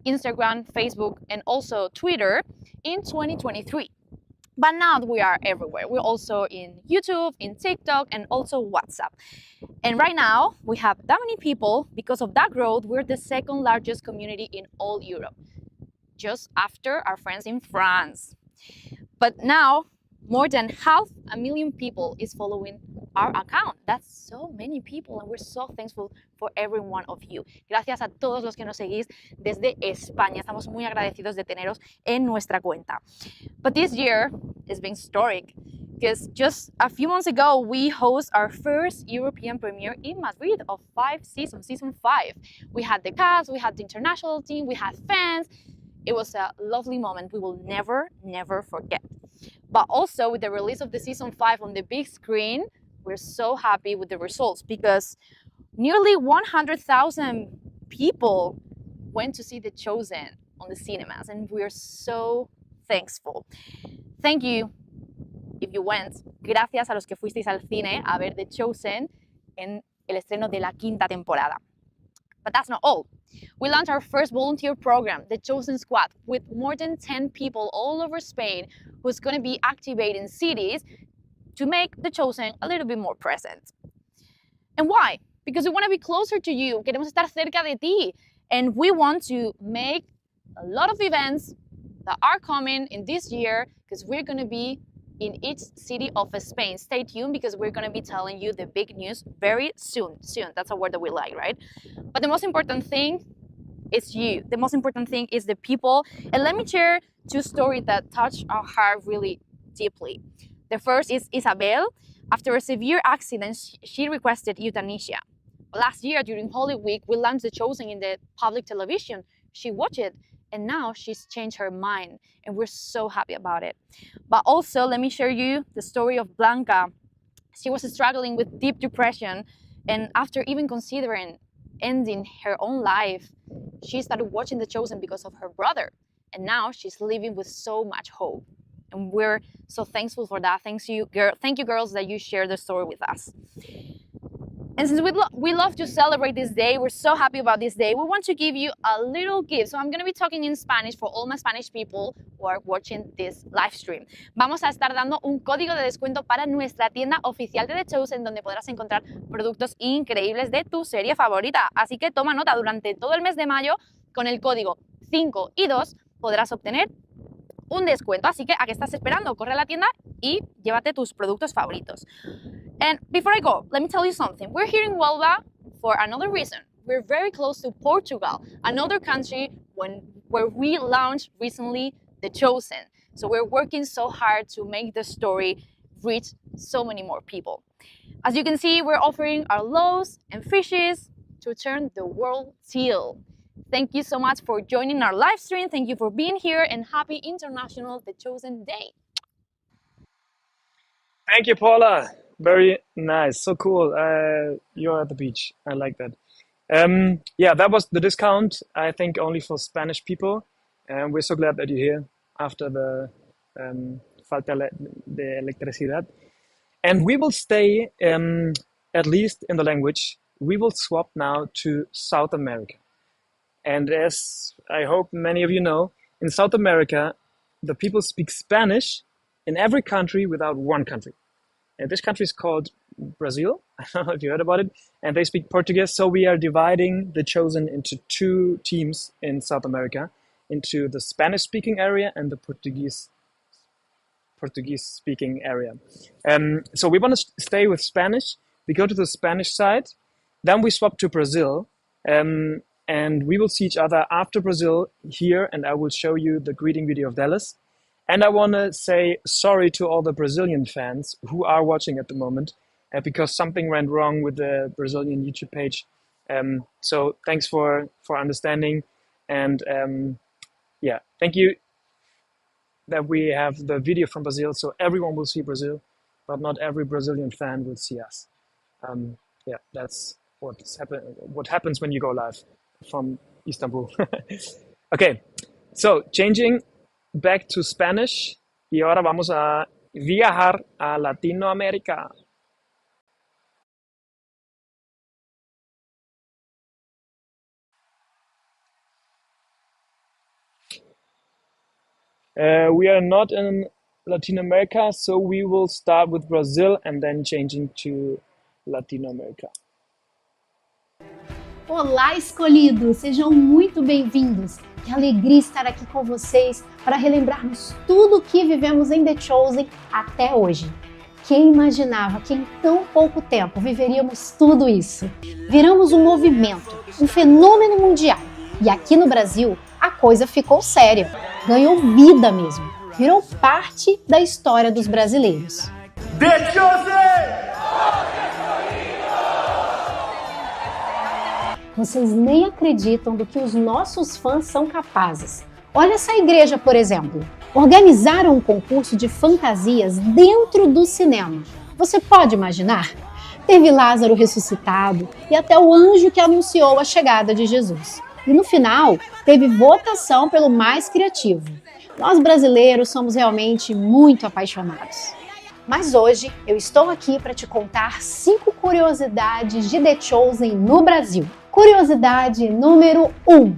Instagram, Facebook, and also Twitter in 2023. But now we are everywhere. We're also in YouTube, in TikTok, and also WhatsApp. And right now we have that many people. Because of that growth, we're the second largest community in all Europe, just after our friends in France. But now, more than 500,000 people is following our account. That's so many people, and we're so thankful for every one of you. Gracias a todos los que nos seguís desde España. Estamos muy agradecidos de teneros en nuestra cuenta. But this year has been historic, because just a few months ago, we host our first European premiere in Madrid of 5 seasons, season 5. We had the cast, we had the international team, we had fans. It was a lovely moment we will never, never forget. But also with the release of the season 5 on the big screen, we're so happy with the results, because nearly 100,000 people went to see The Chosen on the cinemas, and we're so thankful. Thank you if you went. Gracias a los que fuisteis al cine a ver The Chosen en el estreno de la 5ª temporada. But that's not all. We launched our first volunteer program, The Chosen Squad, with more than 10 people all over Spain who's going to be activating cities to make The Chosen a little bit more present. And why? Because we want to be closer to you. Queremos estar cerca de ti. And we want to make a lot of events that are coming in this year because we're going to be in each city of Spain. Stay tuned because we're going to be telling you the big news very soon. Soon, that's a word that we like, right? But the most important thing is you. The most important thing is the people. And let me share 2 stories that touch our heart really deeply. The first is Isabel. After a severe accident, she requested euthanasia. Last year, during Holy Week, we launched The Chosen in the public television. She watched it, and now she's changed her mind, and we're so happy about it. But also, let me share you the story of Blanca. She was struggling with deep depression, and after even considering ending her own life, she started watching The Chosen because of her brother, and now she's living with so much hope. And we're so thankful for that. Thank you, girls, that you share the story with us. And since we love to celebrate this day, we're so happy about this day, we want to give you a little gift. So I'm going to be talking in Spanish for all my Spanish people who are watching this live stream. Vamos a estar dando un código de descuento para nuestra tienda oficial de The Chosen, donde podrás encontrar productos increíbles de tu serie favorita. Así que toma nota, durante todo el mes de mayo, con el código 5 y 2 podrás obtener un descuento. Así que, ¿a qué estás esperando? Corre a la tienda y llévate tus productos favoritos. And before I go, let me tell you something. We're here in Huelva for another reason. We're very close to Portugal, another country where we launched recently The Chosen. So we're working so hard to make the story reach so many more people. As you can see, we're offering our loaves and fishes to turn the world teal. Thank you so much for joining our live stream. Thank you for being here, and happy International The Chosen Day. Thank you, Paula. Very nice. So cool. You're at the beach. I like that. Yeah, that was the discount, I think, only for Spanish people. And we're so glad that you're here after the falta de electricidad. And we will stay, at least in the language, we will swap now to South America. And as I hope many of you know, in South America, the people speak Spanish in every country without one country. And this country is called Brazil. I don't know if you heard about it. And they speak Portuguese. So we are dividing The Chosen into 2 teams in South America, into the Spanish-speaking area and the Portuguese-speaking area. So we want to stay with Spanish. We go to the Spanish side. Then we swap to Brazil. And we will see each other after Brazil here. And I will show you the greeting video of Dallas. And I want to say sorry to all the Brazilian fans who are watching at the moment because something went wrong with the Brazilian YouTube page. So thanks for understanding. And yeah, thank you that we have the video from Brazil so everyone will see Brazil, but not every Brazilian fan will see us. Yeah, that's what happens when you go live from Istanbul. Okay, so changing back to Spanish, y ahora vamos a viajar a Latinoamérica. We are not in Latin America, so we will start with Brazil and then changing to Latin America. Olá, escolhidos! Sejam muito bem-vindos. Que alegria estar aqui com vocês para relembrarmos tudo o que vivemos em The Chosen até hoje. Quem imaginava que em tão pouco tempo viveríamos tudo isso? Viramos um movimento, um fenômeno mundial. E aqui no Brasil, a coisa ficou séria. Ganhou vida mesmo. Virou parte da história dos brasileiros. The Chosen! Vocês nem acreditam do que os nossos fãs são capazes. Olha essa igreja, por exemplo. Organizaram um concurso de fantasias dentro do cinema. Você pode imaginar? Teve Lázaro ressuscitado e até o anjo que anunciou a chegada de Jesus. E no final, teve votação pelo mais criativo. Nós brasileiros somos realmente muito apaixonados. Mas hoje eu estou aqui para te contar 5 curiosidades de The Chosen no Brasil. Curiosidade número 1.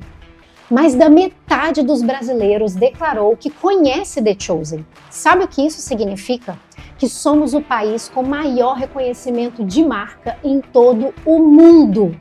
Mais da metade dos brasileiros declarou que conhece The Chosen. Sabe o que isso significa? Que somos o país com maior reconhecimento de marca em todo o mundo.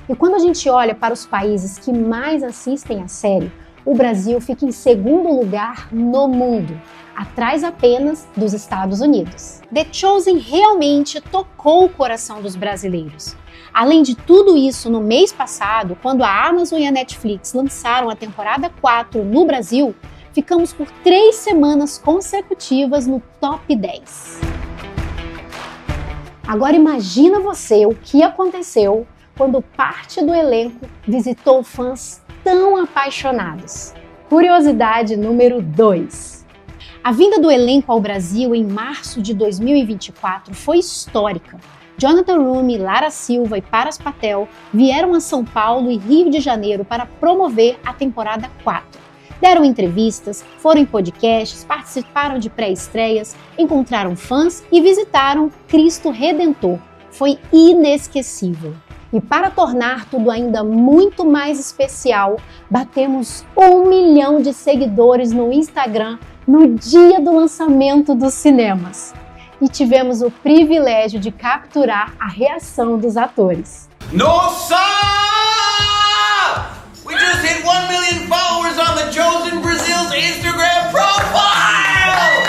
E quando a gente olha para os países que mais assistem a série, o Brasil fica em segundo lugar no mundo, atrás apenas dos Estados Unidos. The Chosen realmente tocou o coração dos brasileiros. Além de tudo isso, no mês passado, quando a Amazon e a Netflix lançaram a temporada 4 no Brasil, ficamos por 3 semanas consecutivas no top 10. Agora imagina você o que aconteceu quando parte do elenco visitou fãs tão apaixonados. Curiosidade número 2. A vinda do elenco ao Brasil em março de 2024 foi histórica. Jonathan Roumie, Lara Silva e Paras Patel vieram a São Paulo e Rio de Janeiro para promover a temporada 4. Deram entrevistas, foram em podcasts, participaram de pré-estreias, encontraram fãs e visitaram Cristo Redentor. Foi inesquecível. E para tornar tudo ainda muito mais especial, batemos 1 milhão de seguidores no Instagram no dia do lançamento dos cinemas. E tivemos o privilégio de capturar a reação dos atores. Nossa! We just hit 1 million followers on The Chosen Brazil's Instagram profile!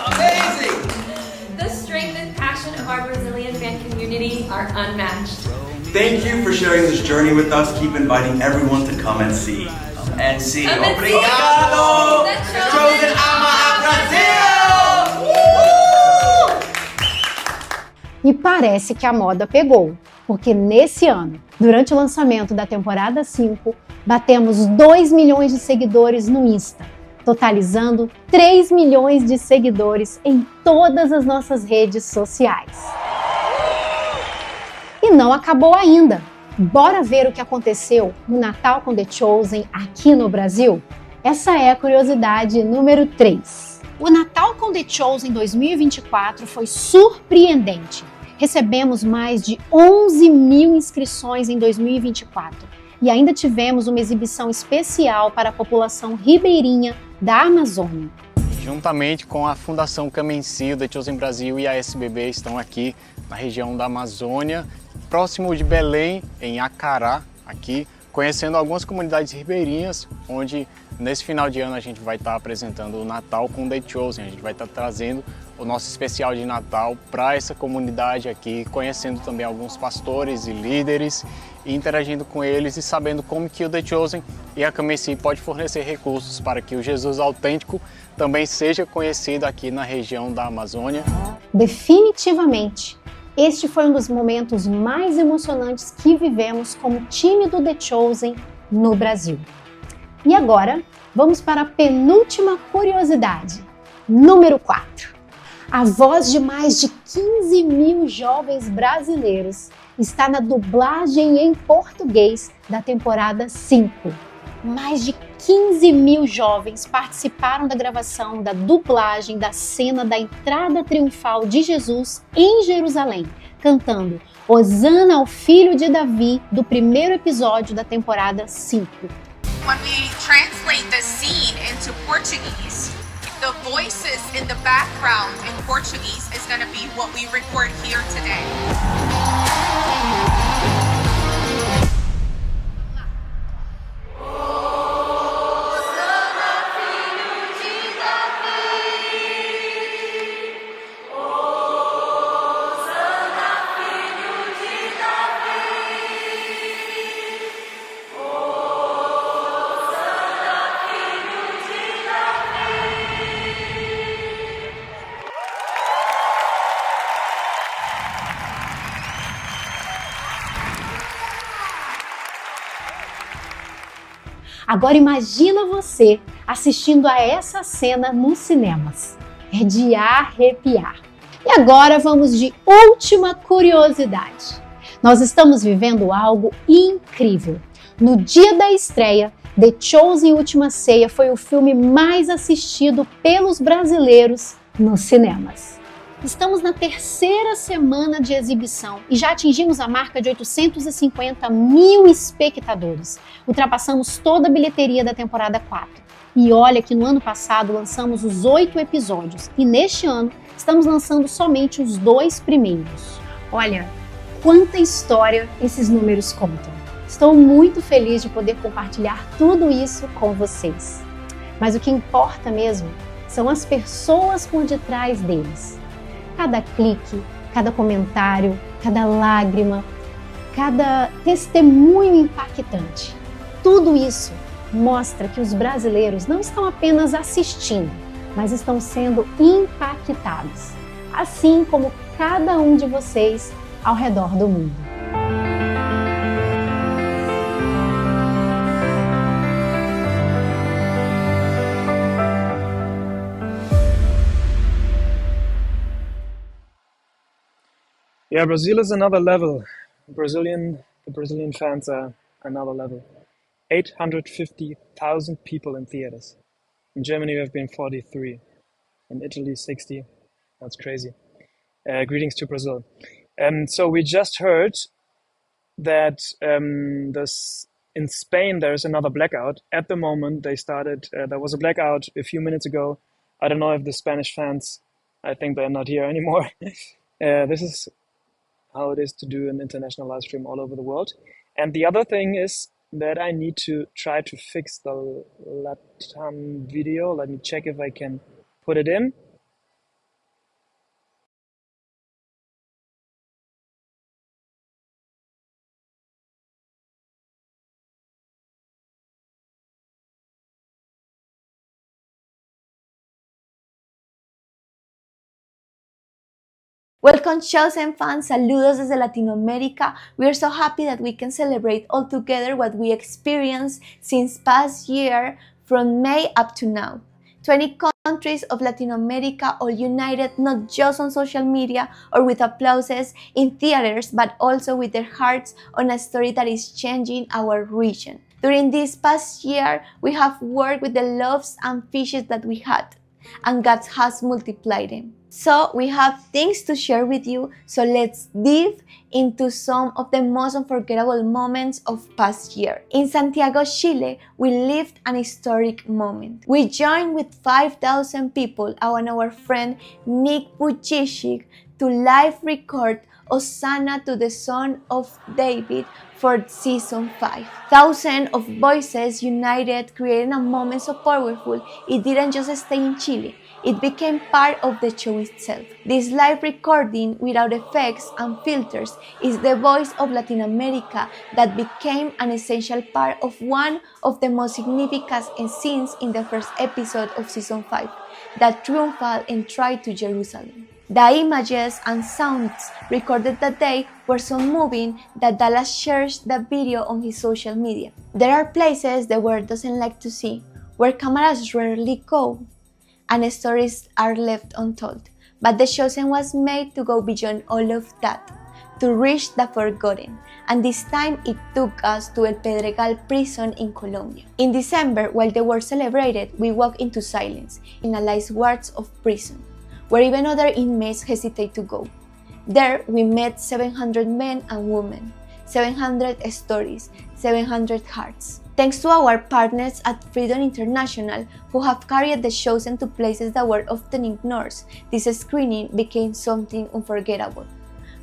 Amazing! The strength and passion of our Brazilian fan community are unmatched. Thank you for sharing this journey with us. Keep inviting everyone to come and see. Obrigado! The Chosen ama a Brasil! E parece que a moda pegou, porque nesse ano, durante o lançamento da temporada 5, batemos 2 milhões de seguidores no Insta, totalizando 3 milhões de seguidores em todas as nossas redes sociais. E não acabou ainda! Bora ver o que aconteceu no Natal com The Chosen aqui no Brasil? Essa é a curiosidade número 3. O Natal com The Chosen 2024 foi surpreendente. Recebemos mais de 11 mil inscrições em 2024 e ainda tivemos uma exibição especial para a população ribeirinha da Amazônia. Juntamente com a Fundação Camencio, The Chosen Brasil e a SBB estão aqui na região da Amazônia, próximo de Belém, em Acará, aqui, conhecendo algumas comunidades ribeirinhas, onde nesse final de ano a gente vai estar apresentando o Natal com The Chosen. A gente vai estar trazendo o nosso especial de Natal para essa comunidade aqui, conhecendo também alguns pastores e líderes, e interagindo com eles e sabendo como que o The Chosen e a Camenci pode fornecer recursos para que o Jesus autêntico também seja conhecido aqui na região da Amazônia. Definitivamente, este foi um dos momentos mais emocionantes que vivemos como time do The Chosen no Brasil. E agora, vamos para a penúltima curiosidade, número 4. A voz de mais de 15 mil jovens brasileiros está na dublagem em português da temporada 5. Mais de 15 mil jovens participaram da gravação da dublagem da cena da entrada triunfal de Jesus em Jerusalém, cantando Hosana ao Filho de Davi, do primeiro episódio da temporada 5. When we translate the scene into Portuguese, the voices in the background in Portuguese is going to be what we record here today. Agora imagina você assistindo a essa cena nos cinemas. É de arrepiar. E agora vamos de última curiosidade. Nós estamos vivendo algo incrível. No dia da estreia, The Chosen Última Ceia foi o filme mais assistido pelos brasileiros nos cinemas. Estamos na terceira semana de exibição e já atingimos a marca de 850 mil espectadores. Ultrapassamos toda a bilheteria da temporada 4. E olha que no ano passado lançamos os 8 episódios e neste ano estamos lançando somente os 2 primeiros. Olha, quanta história esses números contam. Estou muito feliz de poder compartilhar tudo isso com vocês. Mas o que importa mesmo são as pessoas por detrás deles. Cada clique, cada comentário, cada lágrima, cada testemunho impactante. Tudo isso mostra que os brasileiros não estão apenas assistindo, mas estão sendo impactados, assim como cada um de vocês ao redor do mundo. Yeah, Brazil is another level. The Brazilian fans are another level. 850,000 people in theaters. In Germany, we have been 43. In Italy, 60. That's crazy. Greetings to Brazil. So we just heard that in Spain there is another blackout. At the moment, there was a blackout a few minutes ago. I don't know if the Spanish fans, I think they're not here anymore. This is how it is to do an international live stream all over the world. And the other thing is that I need to try to fix the Latam video. Let me check if I can put it in. Welcome, Chosen fans. Saludos desde Latinoamérica. We are so happy that we can celebrate all together what we experienced since past year from May up to now. 20 countries of Latin America all united not just on social media or with applauses in theaters, but also with their hearts on a story that is changing our region. During this past year, we have worked with the loaves and fishes that we had, and God has multiplied them. So we have things to share with you, so let's dive into some of the most unforgettable moments of past year. In Santiago, Chile, we lived an historic moment. We joined with 5,000 people and our friend Nick Vujicic to live record Hosanna to the Son of David for season 5. Thousands of voices united, creating a moment so powerful, it didn't just stay in Chile. It became part of the show itself. This live recording without effects and filters is the voice of Latin America that became an essential part of one of the most significant scenes in the first episode of season 5, that triumphal entry to Jerusalem. The images and sounds recorded that day were so moving that Dallas shares the video on his social media. There are places the world doesn't like to see, where cameras rarely go, and stories are left untold. But The Chosen was made to go beyond all of that, to reach the forgotten, and this time it took us to El Pedregal prison in Colombia. In December, while the world celebrated, we walked into silence in the last wards of prison, where even other inmates hesitate to go. There we met 700 men and women, 700 stories, 700 hearts. Thanks to our partners at Freedom International, who have carried The Chosen to places the world often ignores, this screening became something unforgettable.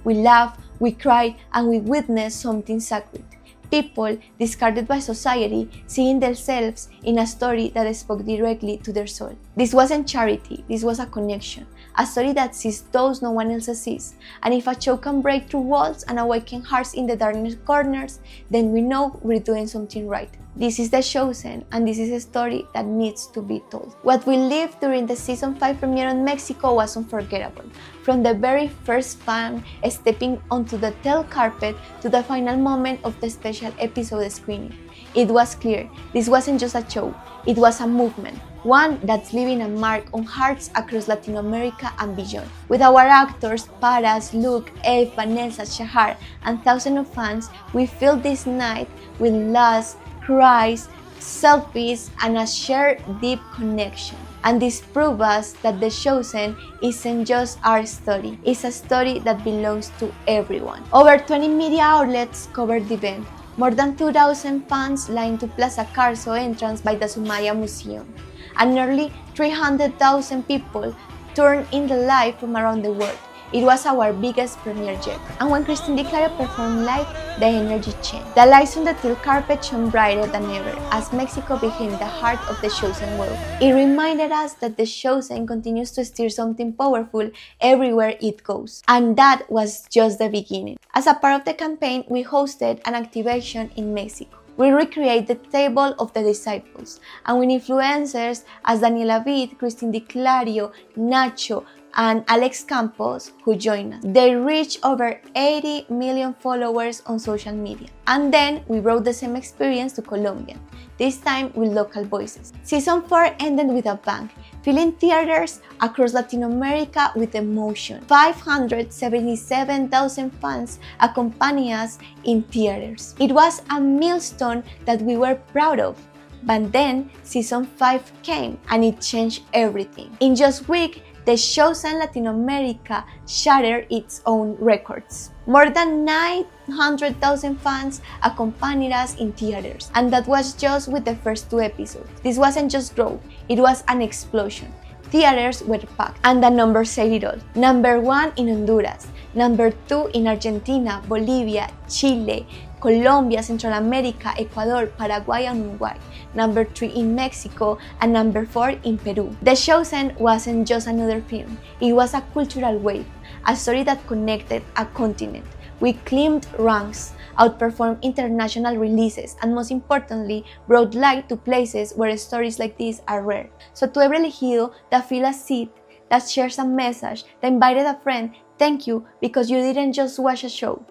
We laughed, we cried, and we witnessed something sacred. People discarded by society, seeing themselves in a story that spoke directly to their soul. This wasn't charity, this was a connection, a story that sees those no one else sees. And if a show can break through walls and awaken hearts in the darkest corners, then we know we're doing something right. This is The Chosen, and this is a story that needs to be told. What we lived during the season 5 premiere in Mexico was unforgettable. From the very first fan stepping onto the tail carpet to the final moment of the special episode screening, it was clear this wasn't just a show, it was a movement, one that's leaving a mark on hearts across Latin America and beyond. With our actors, Paras, Luke, Eve, Vanessa, Shahar, and thousands of fans, we filled this night with loss, cries, selfies, and a shared deep connection. And this proves us that The Chosen isn't just our story, it's a story that belongs to everyone. Over 20 media outlets covered the event. More than 2,000 fans lined to Plaza Carso entrance by the Sumaya Museum. And nearly 300,000 people tuned in the live from around the world. It was our biggest premiere yet. And when Christine Clario performed live, the energy changed. The lights on the teal carpet shone brighter than ever as Mexico became the heart of the Chosen world. It reminded us that the Chosen continues to steer something powerful everywhere it goes. And that was just the beginning. As a part of the campaign, we hosted an activation in Mexico. We recreate the table of the disciples, and with influencers as Daniela Vid, Christine Clario, Nacho, and Alex Campos who joined us. They reached over 80 million followers on social media. And then we brought the same experience to Colombia, this time with local voices. Season 4 ended with a bang, filling theaters across Latin America with emotion. 577,000 fans accompanied us in theaters. It was a milestone that we were proud of. But then Season 5 came and it changed everything. In just a week, The Chosen Latin America shattered its own records. More than 900,000 fans accompanied us in theaters, and that was just with the first 2 episodes. This wasn't just growth, it was an explosion. Theaters were packed, and the numbers said it all. Number 1 in Honduras, number 2 in Argentina, Bolivia, Chile, Colombia, Central America, Ecuador, Paraguay, and Uruguay. Number 3 in Mexico, and number 4 in Peru. The Chosen wasn't just another film, it was a cultural wave, a story that connected a continent. We climbed ranks, outperformed international releases, and most importantly, brought light to places where stories like this are rare. So to every elegido that filled a seat, that shares a message, that invited a friend, thank you, because you didn't just watch a show,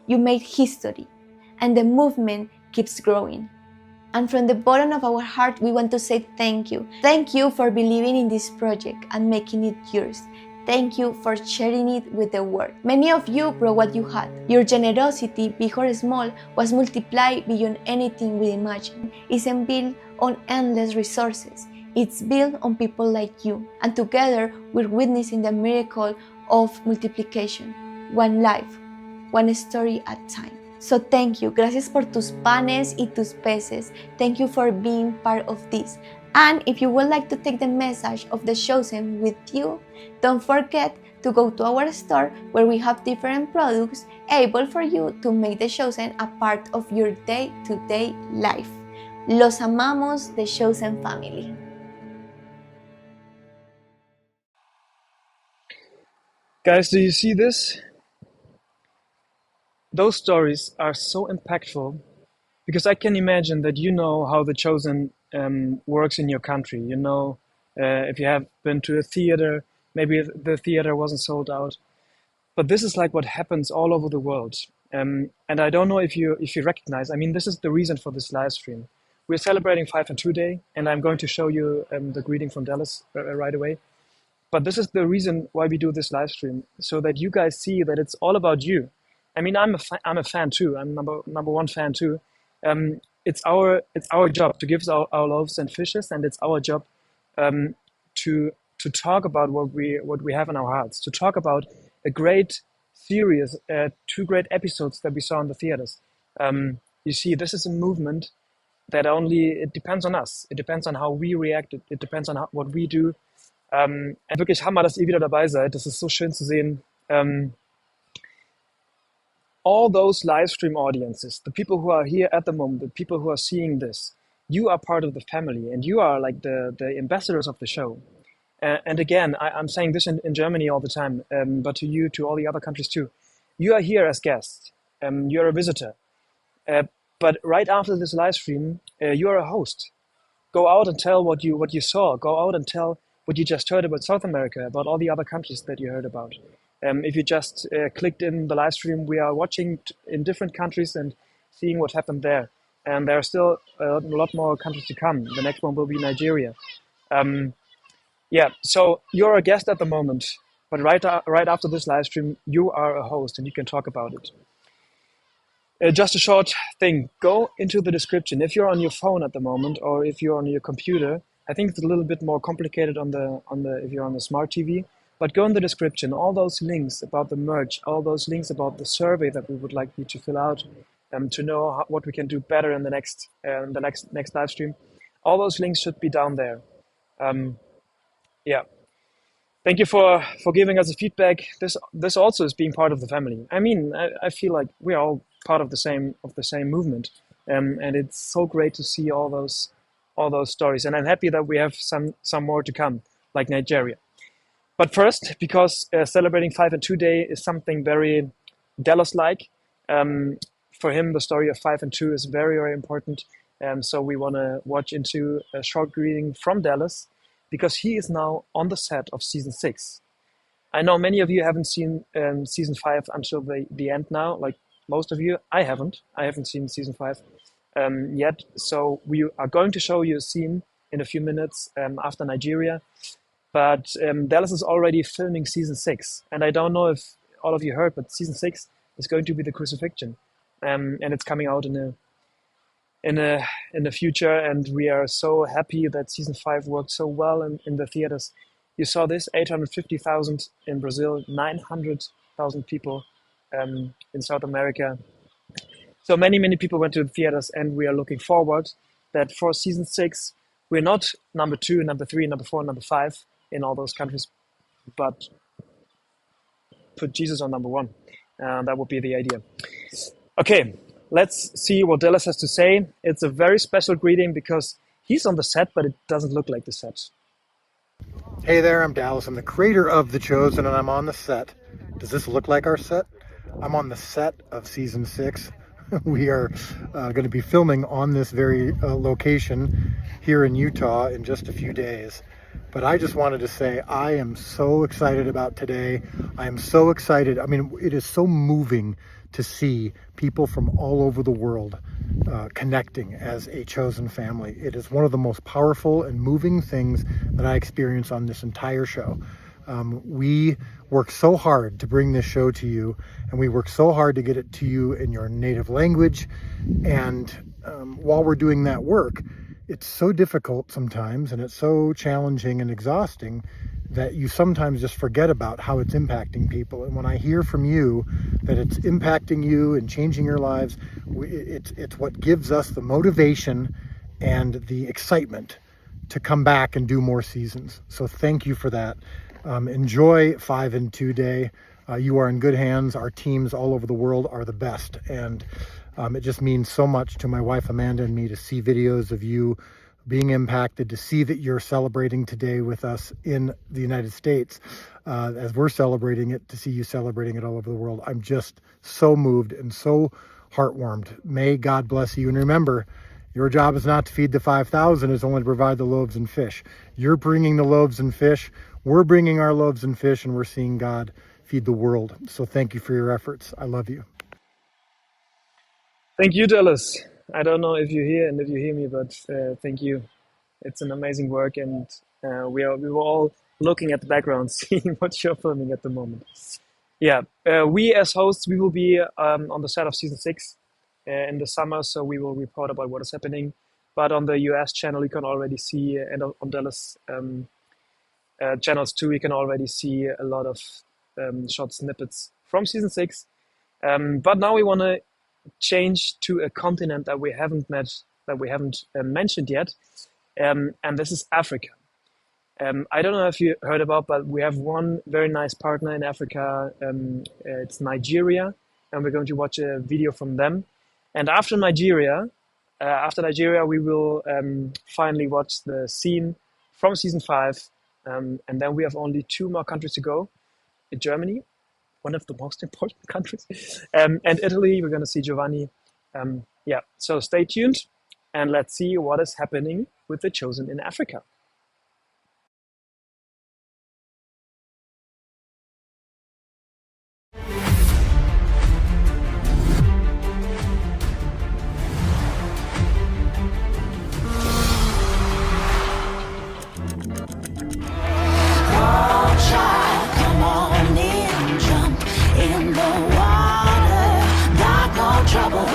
you made history, and the movement keeps growing. And from the bottom of our heart, we want to say thank you. Thank you for believing in this project and making it yours. Thank you for sharing it with the world. Many of you brought what you had. Your generosity, big or small, was multiplied beyond anything we imagined. It isn't built on endless resources. It's built on people like you. And together, we're witnessing the miracle of multiplication. One life, one story at a time. So thank you. Gracias por tus panes y tus peces. Thank you for being part of this. And if you would like to take the message of The Chosen with you, don't forget to go to our store where we have different products able for you to make The Chosen a part of your day-to-day life. Los amamos, The Chosen family. Guys, do you see this? Those stories are so impactful because I can imagine that you know how The Chosen works in your country. You know, if you have been to a theater, maybe the theater wasn't sold out. But this is like what happens all over the world. And I don't know if you recognize, I mean, this is the reason for this live stream. We're celebrating 5 and 2 Day, and I'm going to show you the greeting from Dallas right away. But this is the reason why we do this live stream, so that you guys see that it's all about you. I mean, I'm a fan too. I'm number one fan too. It's our job to give our loaves and fishes, and it's our job to talk about what we have in our hearts, to talk about a great series, 2 great episodes that we saw in the theaters. You see, this is a movement that it depends on us. It depends on how we react. It depends on what we do. Wirklich Hammer, dass ihr wieder dabei seid. Das ist so schön zu sehen. All those live stream audiences, the people who are here at the moment, the people who are seeing this, you are part of the family, and you are like the ambassadors of the show. And again, I'm saying this in Germany all the time, but to you, to all the other countries too. You are here as guests. You're a visitor. But right after this live stream, you are a host. Go out and tell what you saw. Go out and tell what you just heard about South America, about all the other countries that you heard about. If you just clicked in the live stream, we are watching in different countries and seeing what happened there. And there are still a lot more countries to come. The next one will be Nigeria. Yeah, so you're a guest at the moment, but right after this live stream, you are a host and you can talk about it. Just a short thing. Go into the description. If you're on your phone at the moment, or if you're on your computer, I think it's a little bit more complicated on the if you're on the smart TV. But go in the description. All those links about the merch, all those links about the survey that we would like you to fill out, to know what we can do better in the next live stream. All those links should be down there. Yeah. Thank you for giving us the feedback. This also is being part of the family. I mean, I feel like we're all part of the same movement, and it's so great to see all those stories. And I'm happy that we have some more to come, like Nigeria. But first, because celebrating 5 and 2 Day is something very Dallas-like. For him, the story of 5 and 2 is very, very important. So we want to watch into a short greeting from Dallas, because he is now on the set of season 6. I know many of you haven't seen season 5 until the end now, like most of you. I haven't seen season 5 yet. So we are going to show you a scene in a few minutes after Nigeria. But Dallas is already filming season 6. And I don't know if all of you heard, but season 6 is going to be the crucifixion. And it's coming out in the future, and we are so happy that season 5 worked so well in the theaters. You saw this, 850,000 in Brazil, 900,000 people in South America. So many people went to the theaters, and we are looking forward that for season 6, we're not number 2, number 3, number 4, number 5 in all those countries, but put Jesus on number 1. That would be the idea. Okay. Let's see what Dallas has to say. It's a very special greeting because he's on the set, but it doesn't look like the set. Hey there, I'm Dallas. I'm the creator of The Chosen, and I'm on the set. Does this look like our set? I'm on the set of season 6. We are going to be filming on this very location here in Utah in just a few days. But I just wanted to say I am so excited about today. I am so excited. I mean, it is so moving to see people from all over the world connecting as a chosen family. It is one of the most powerful and moving things that I experience on this entire show. We work so hard to bring this show to you, and we work so hard to get it to you in your native language. And while we're doing that work, it's so difficult sometimes, and it's so challenging and exhausting that you sometimes just forget about how it's impacting people. And when I hear from you that it's impacting you and changing your lives, it's what gives us the motivation and the excitement to come back and do more seasons. So thank you for that. Enjoy 5 and 2 Day. You are in good hands. Our teams all over the world are the best. And it just means so much to my wife Amanda and me to see videos of you being impacted, to see that you're celebrating today with us in the United States as we're celebrating it, to see you celebrating it all over the world. I'm just so moved and so heartwarmed. May God bless you. And remember, your job is not to feed the 5,000, it's only to provide the loaves and fish. You're bringing the loaves and fish. We're bringing our loaves and fish, and we're seeing God feed the world. So thank you for your efforts. I love you. Thank you, Dallas. I don't know if you're here and if you hear me, but thank you. It's an amazing work, and we were all looking at the background, seeing what you're filming at the moment. Yeah, we as hosts, we will be on the set of season 6 in the summer, so we will report about what is happening. But on the US channel, you can already see, and on Dallas channels too, you can already see a lot of short snippets from season 6. But now we want to change to a continent that we haven't mentioned yet, and this is Africa. I don't know if you heard about, but we have one very nice partner in Africa. It's Nigeria, and we're going to watch a video from them. And after Nigeria, we will finally watch the scene from season 5, and then we have only 2 more countries to go. Germany, one of the most important countries, and Italy. We're going to see Giovanni. Yeah, so stay tuned, and let's see what is happening with The Chosen in Africa. Trouble.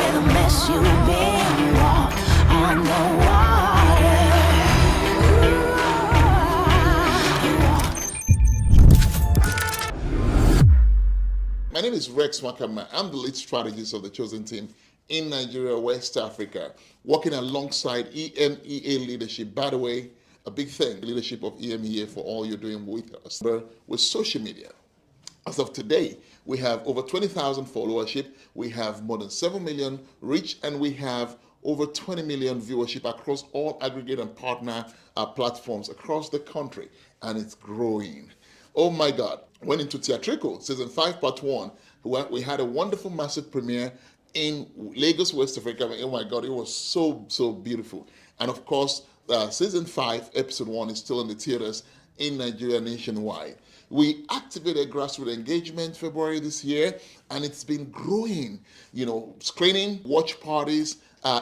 name is Rex Wakama. I'm the lead strategist of the Chosen Team in Nigeria, West Africa, working alongside EMEA leadership. By the way, a big thank leadership of EMEA for all you're doing with us. With social media. As of today, we have over 20,000 followership, we have more than 7 million reach, and we have over 20 million viewership across all aggregate and partner platforms across the country, and it's growing. Oh my God. Went into theatrical, season 5, part 1. We had a wonderful, massive premiere in Lagos, West Africa. Oh my God, it was so beautiful. And of course, season 5, episode 1 is still in the theaters in Nigeria nationwide. We activated grassroots engagement February this year, and it's been growing. Screening, watch parties,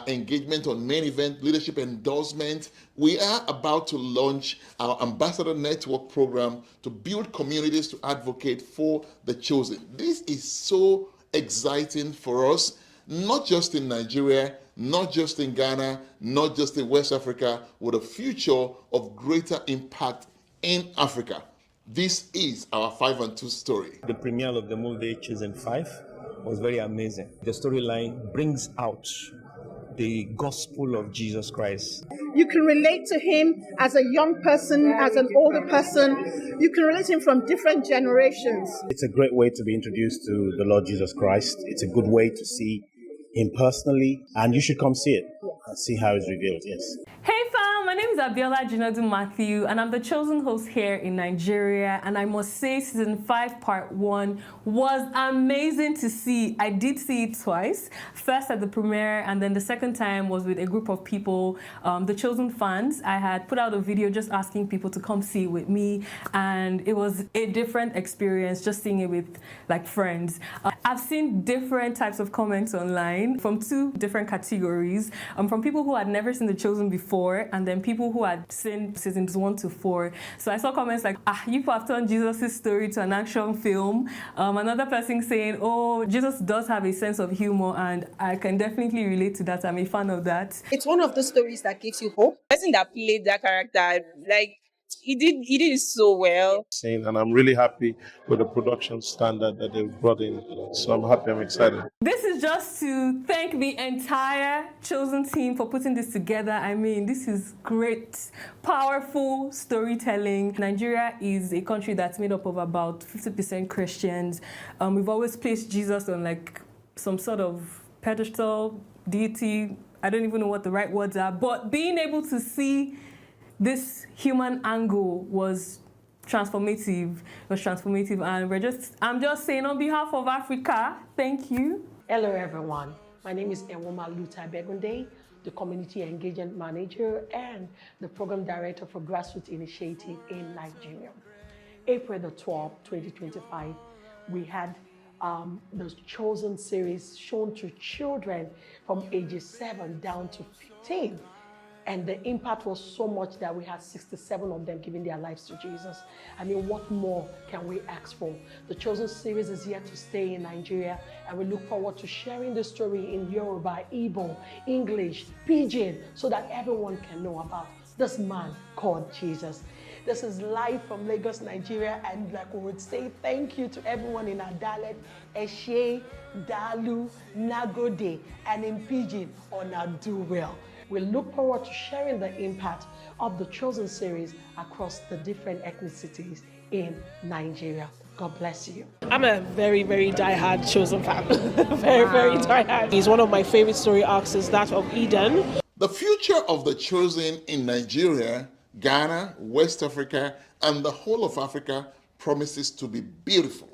engagement on main event, leadership endorsement. We are about to launch our Ambassador Network program to build communities to advocate for the chosen. This is so exciting for us, not just in Nigeria, not just in Ghana, not just in West Africa, with a future of greater impact in Africa. This is our 5 and 2 story. The premiere of the movie Chosen 5 was very amazing. The storyline brings out the gospel of Jesus Christ. You can relate to him as a young person, as an older person. You can relate to him from different generations. It's a great way to be introduced to the Lord Jesus Christ. It's a good way to see him personally, and you should come see it and see how it's revealed. Yes. Hey fam, my name is Abiola Jinadu Matthew, and I'm the chosen host here in Nigeria. And I must say, season 5, part 1 was amazing to see. I did see it twice. First at the premiere, and then the second time was with a group of people, the chosen fans. I had put out a video just asking people to come see it with me, and it was a different experience just seeing it with like friends. I've seen different types of comments online from 2 different categories, from people who had never seen The Chosen before, and then people who had seen seasons 1 to 4. So I saw comments like, you have turned Jesus' story to an action film. Another person saying, oh, Jesus does have a sense of humor, and I can definitely relate to that. I'm a fan of that. It's one of the stories that gives you hope. The person that played that character, like, he did it so well. And I'm really happy with the production standard that they've brought in. So I'm happy, I'm excited. This is just to thank the entire Chosen team for putting this together. I mean, this is great, powerful storytelling. Nigeria is a country that's made up of about 50% Christians. We've always placed Jesus on like some sort of pedestal, deity. I don't even know what the right words are, but being able to see this human angle was transformative. And I'm just saying on behalf of Africa, thank you. Hello everyone, my name is Enwoma Luta Begunde, the Community Engagement Manager and the Program Director for Grassroots Initiative in Nigeria. April the 12th, 2025, we had the Chosen series shown to children from ages 7 down to 15. And the impact was so much that we had 67 of them giving their lives to Jesus. I mean, what more can we ask for? The Chosen series is here to stay in Nigeria, and we look forward to sharing the story in Yoruba, Igbo, English, Pidgin, so that everyone can know about this man called Jesus. This is live from Lagos, Nigeria, and like we would say, thank you to everyone in our dialect, Eshe, Dalu, Nagode, and in Pidgin, Ona Do Well. We look forward to sharing the impact of the Chosen series across the different ethnicities in Nigeria. God bless you. I'm a very, very diehard Chosen fan. very diehard. He's one of my favorite story arcs is that of Eden. The future of the Chosen in Nigeria, Ghana, West Africa, and the whole of Africa promises to be beautiful.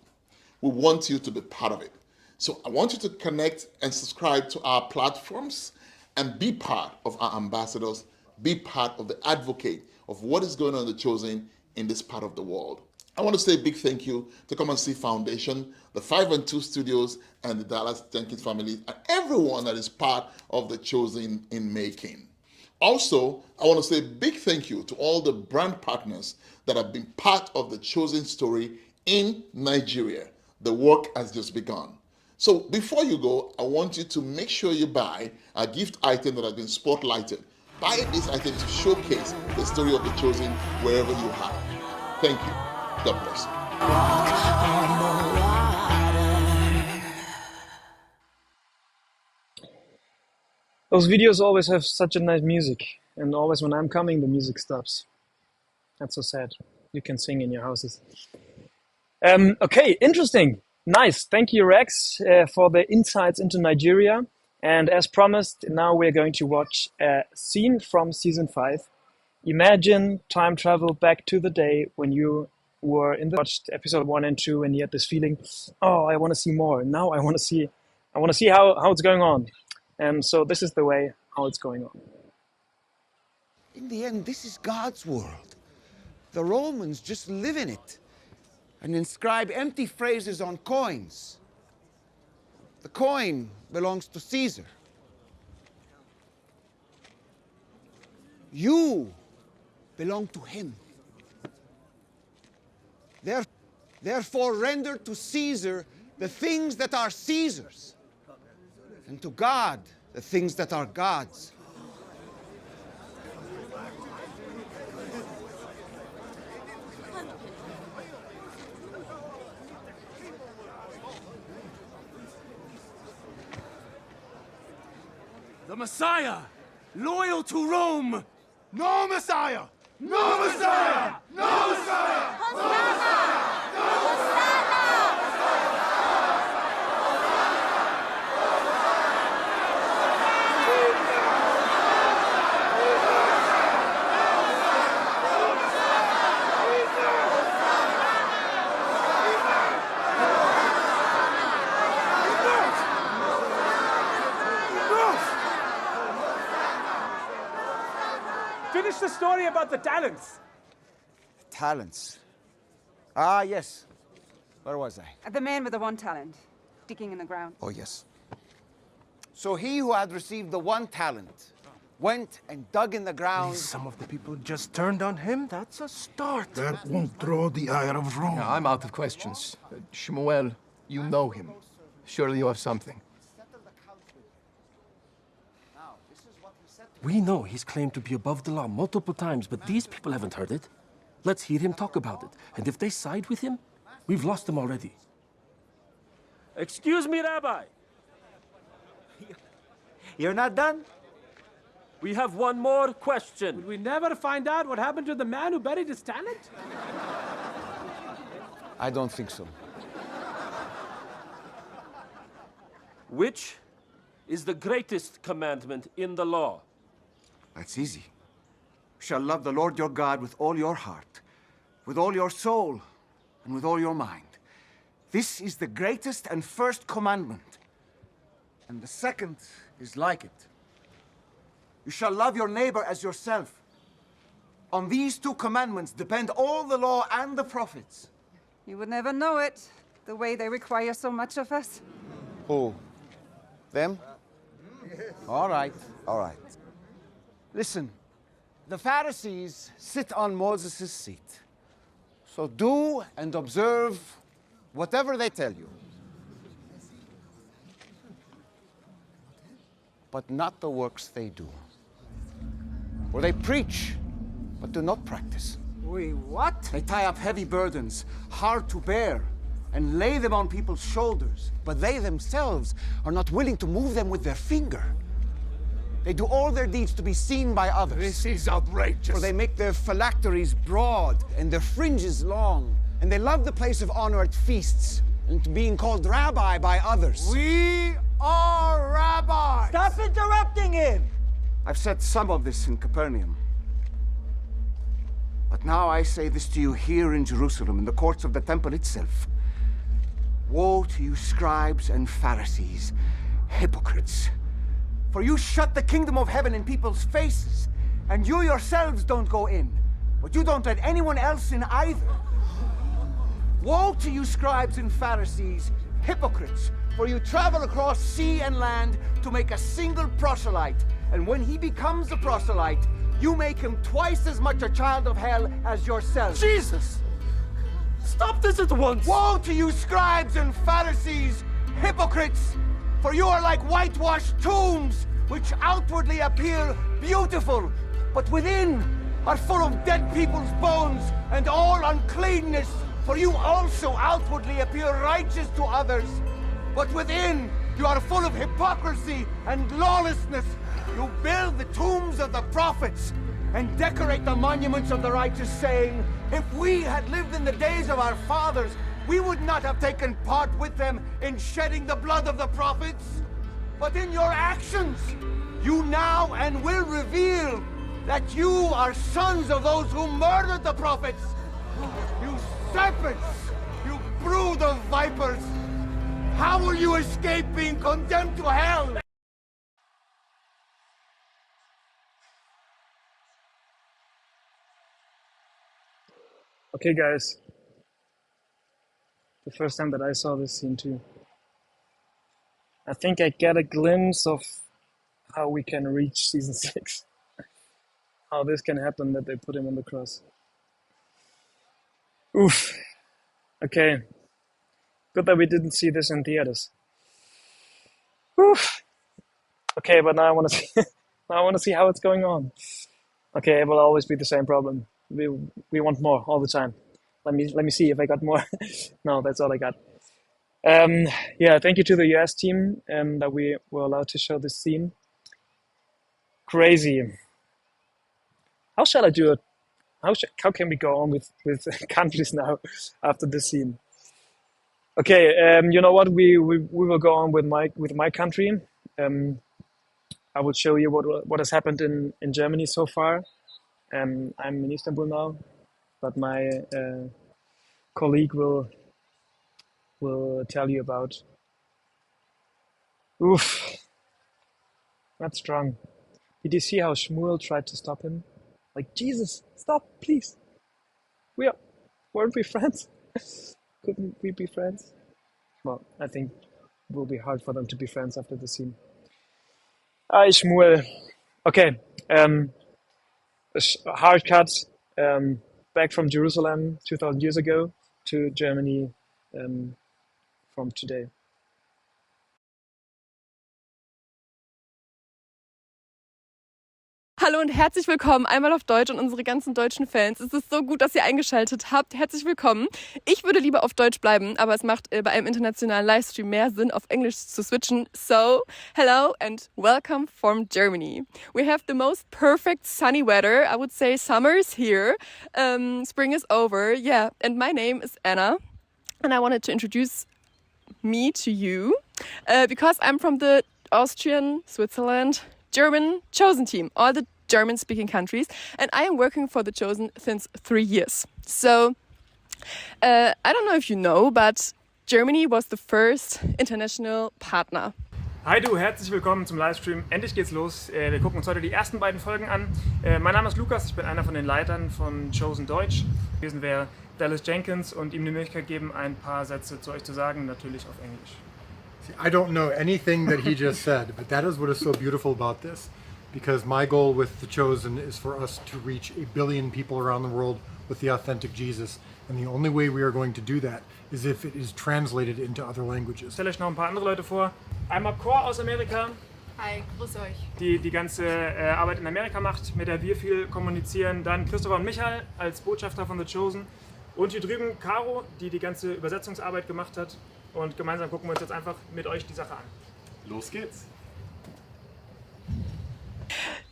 We want you to be part of it. So I want you to connect and subscribe to our platforms and be part of our ambassadors, be part of the advocate of what is going on in the Chosen in this part of the world. I want to say a big thank you to Come and See Foundation, the 5 and 2 Studios, and the Dallas Jenkins family, and everyone that is part of the Chosen in making. Also, I want to say a big thank you to all the brand partners that have been part of the Chosen story in Nigeria. The work has just begun. So before you go, I want you to make sure you buy a gift item that has been spotlighted. Buy this item to showcase the story of the Chosen wherever you are. Thank you. God bless you. Those videos always have such a nice music, and always when I'm coming, the music stops. That's so sad. You can sing in your houses. Okay, interesting. Nice. Thank you, Rex, for the insights into Nigeria. And as promised, now we're going to watch a scene from season 5. Imagine time travel back to the day when you were watched episode 1 and 2, and you had this feeling, oh, I want to see more. Now I want to see how it's going on. And so this is the way how it's going on. In the end, this is God's world. The Romans just live in it and inscribe empty phrases on coins. The coin belongs to Caesar. You belong to him. Therefore, render to Caesar the things that are Caesar's, and to God the things that are God's. The Messiah, loyal to Rome. No Messiah! No Messiah! No Messiah! Finish the story about the talents. Talents? Ah, yes. Where was I? The man with the 1 talent, digging in the ground. Oh, yes. So he who had received the 1 talent went and dug in the ground. Some of the people just turned on him. That's a start. That won't draw the ire of Rome. Yeah, I'm out of questions. Shmuel, you know him. Surely you have something. We know he's claimed to be above the law multiple times, but these people haven't heard it. Let's hear him talk about it. And if they side with him, we've lost them already. Excuse me, Rabbi. You're not done? We have one more question. Will we never find out what happened to the man who buried his talent? I don't think so. Which is the greatest commandment in the law? That's easy. You shall love the Lord your God with all your heart, with all your soul, and with all your mind. This is the greatest and first commandment. And the second is like it. You shall love your neighbor as yourself. On these 2 commandments depend all the law and the prophets. You would never know it, the way they require so much of us. Who? Them? All right, all right. Listen, the Pharisees sit on Moses' seat. So do and observe whatever they tell you. But not the works they do. For they preach, but do not practice. Wait, what? They tie up heavy burdens, hard to bear, and lay them on people's shoulders. But they themselves are not willing to move them with their finger. They do all their deeds to be seen by others. This is outrageous. For they make their phylacteries broad and their fringes long. And they love the place of honor at feasts and to being called rabbi by others. We are rabbis. Stop interrupting him! I've said some of this in Capernaum. But now I say this to you here in Jerusalem, in the courts of the temple itself. Woe to you, scribes and Pharisees, hypocrites! For you shut the kingdom of heaven in people's faces, and you yourselves don't go in, but you don't let anyone else in either. Woe to you, scribes and Pharisees, hypocrites! For you travel across sea and land to make a single proselyte, and when he becomes a proselyte, you make him twice as much a child of hell as yourself. Jesus! Stop this at once! Woe to you, scribes and Pharisees, hypocrites! For you are like whitewashed tombs, which outwardly appear beautiful, but within are full of dead people's bones and all uncleanness. For you also outwardly appear righteous to others, but within you are full of hypocrisy and lawlessness. You build the tombs of the prophets and decorate the monuments of the righteous, saying, if we had lived in the days of our fathers, we would not have taken part with them in shedding the blood of the prophets. But in your actions, you now and will reveal that you are sons of those who murdered the prophets. You serpents, you brood of vipers, how will you escape being condemned to hell? Okay, guys. The first time that I saw this scene too. I think I get a glimpse of how we can reach season 6. How this can happen that they put him on the cross. Oof. Okay. Good that we didn't see this in theaters. Oof. Okay, but now I want to see. Now I want to see how it's going on. Okay, it will always be the same problem. We want more all the time. Let me see if I got more. No, that's all I got. Yeah, thank you to the US team that we were allowed to show this scene. Crazy. How shall I do it? How can we go on with countries now after this scene? Okay, you know what? We will go on with my country. I will show you what has happened in Germany so far. I'm in Istanbul now, but my colleague will tell you about. Oof, that's strong. Did you see how Shmuel tried to stop him? Like, Jesus, stop, please. Weren't we friends? Couldn't we be friends? Well, I think it will be hard for them to be friends after the scene. Shmuel. Okay, a hard cut back from Jerusalem 2,000 years ago to Germany from today. Hallo und herzlich willkommen einmal auf Deutsch und unsere ganzen deutschen Fans. Es ist so gut, dass ihr eingeschaltet habt. Herzlich willkommen. Ich würde lieber auf Deutsch bleiben, aber es macht bei einem internationalen Livestream mehr Sinn, auf Englisch zu switchen. So, hello and welcome from Germany. We have the most perfect sunny weather. I would say summer is here. Spring is over. Yeah, and my name is Anna. And I wanted to introduce me to you because I'm from the Austrian, Switzerland, German chosen team, all the German-speaking countries, and I am working for the chosen since 3 years. So, I don't know if you know, but Germany was the first international partner. Hi du, herzlich willkommen zum Livestream. Endlich geht's los. Wir gucken uns heute die ersten beiden Folgen an. Mein Name ist Lukas, ich bin einer von den Leitern von Chosen Deutsch. Gewesen wäre Dallas Jenkins und ihm die Möglichkeit geben, ein paar Sätze zu euch zu sagen, natürlich auf Englisch. See, I don't know anything that he just said, but that is what is so beautiful about this. Because my goal with The Chosen is for us to reach 1 billion people around the world with the authentic Jesus. And the only way we are going to do that is if it is translated into other languages. Ich stelle euch noch ein paar andere Leute vor. Einmal Cor aus Amerika. Hi, grüß euch. Die ganze Arbeit in Amerika macht, mit der wir viel kommunizieren. Dann Christopher und Michael als Botschafter von The Chosen. Und hier drüben Caro, die ganze Übersetzungsarbeit gemacht hat. Und gemeinsam gucken wir uns jetzt einfach mit euch die Sache an. Los geht's!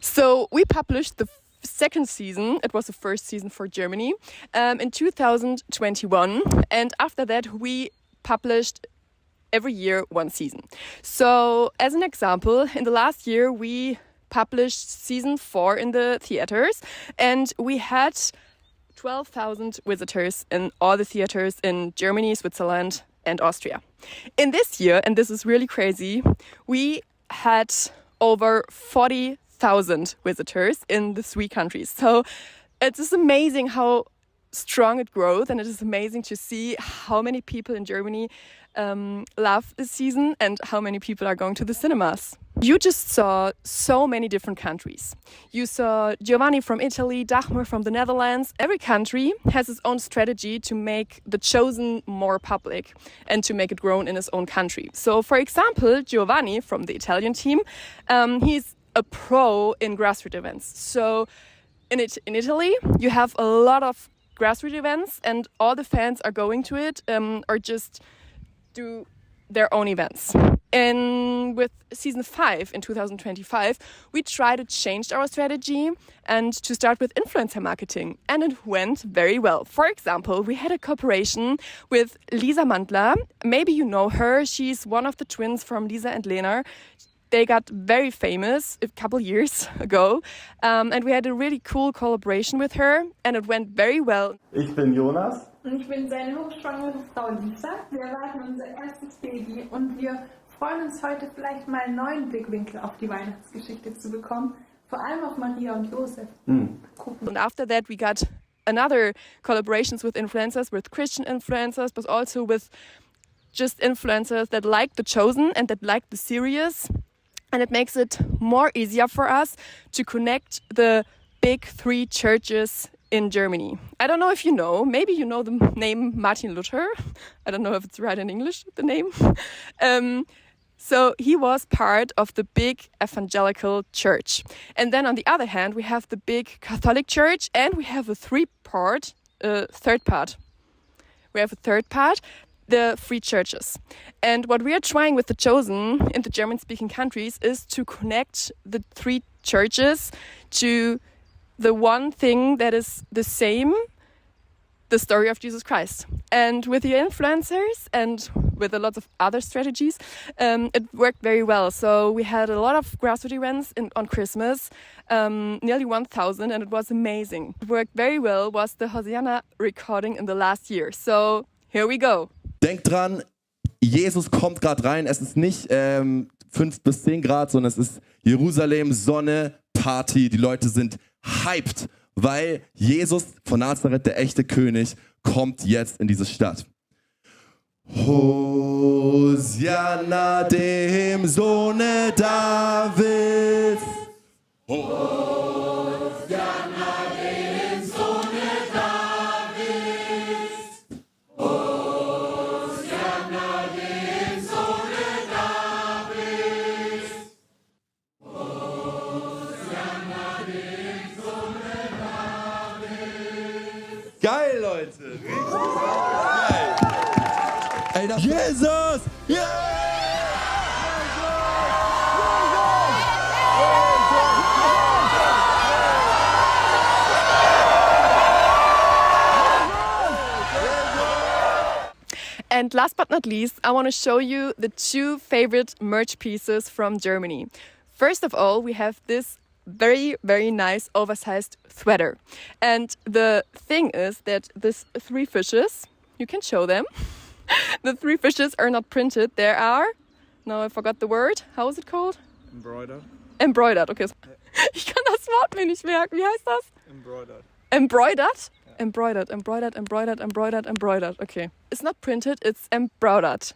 So we published the second season. It was the first season for Germany in 2021, and after that we published every year one season. So as an example, in the last year we published season 4 in the theaters, and we had 12,000 visitors in all the theaters in Germany, Switzerland, and Austria. In this year, and this is really crazy, we had over 40,000 visitors in the 3 countries. So it's just amazing how strong it grows, and it is amazing to see how many people in Germany love this season and how many people are going to the cinemas. You just saw so many different countries. You saw Giovanni from Italy, Dagmar from the Netherlands. Every country has its own strategy to make The Chosen more public and to make it grown in its own country. So, for example, Giovanni from the Italian team, he's a pro in grassroots events. So, in Italy, you have a lot of grassroots events, and all the fans are going to it or just do their own events. And with season 5 in 2025, we tried to change our strategy and to start with influencer marketing. And it went very well. For example, we had a cooperation with Lisa Mandler. Maybe you know her. She's one of the twins from Lisa and Lena. They got very famous a couple years ago. And we had a really cool collaboration with her. And it went very well. Ich bin Jonas. Und ich bin seine hochschwangere Frau Lisa. Wir erwarten unser erstes Baby und wir freuen uns heute vielleicht mal einen neuen Blickwinkel auf die Weihnachtsgeschichte zu bekommen, vor allem auf Maria und Josef. And after that we got another collaborations with influencers, with Christian influencers, but also with just influencers that like The Chosen and that like the series. And it makes it more easier for us to connect the big 3 churches in Germany. I don't know if you know, maybe you know the name Martin Luther. I don't know if it's right in English, the name. So he was part of the big evangelical church. And then on the other hand, we have the big Catholic church and we have a third part. We have a third part, the 3 churches. And what we are trying with The Chosen in the German-speaking countries is to connect the 3 churches to the one thing that is the same, the story of Jesus Christ. And with the influencers and with a lot of other strategies, it worked very well. So we had a lot of grassroots events on Christmas, nearly 1,000, and it was amazing. It worked very well, was the Hosanna recording in the last year. So here we go. Denkt dran, Jesus kommt gerade rein. Es ist nicht 5 bis 10 Grad, sondern es ist Jerusalem, Sonne, Party. Die Leute sind hyped, weil Jesus von Nazareth, der echte König, kommt jetzt in diese Stadt. Hosianna dem Sohne Davids. Hosianna dem Sohne Davids. Hosianna dem Sohne Davids. Hosianna dem Sohne Davids. Geil, Leute! Richtig geil! Ey, das Jesus! Yeah! And last but not least, I want to show you the 2 favorite merch pieces from Germany. First of all, we have this very, very nice oversized sweater. And the thing is that these 3 fishes, you can show them. The 3 fishes are not printed. There are, no, I forgot the word. How is it called? Embroidered. Embroidered, okay. Ich kann das Wort mir nicht merken. Wie heißt das? Embroidered. Embroidered? Embroidered, embroidered, embroidered, embroidered, embroidered. Okay. It's not printed, it's embroidered.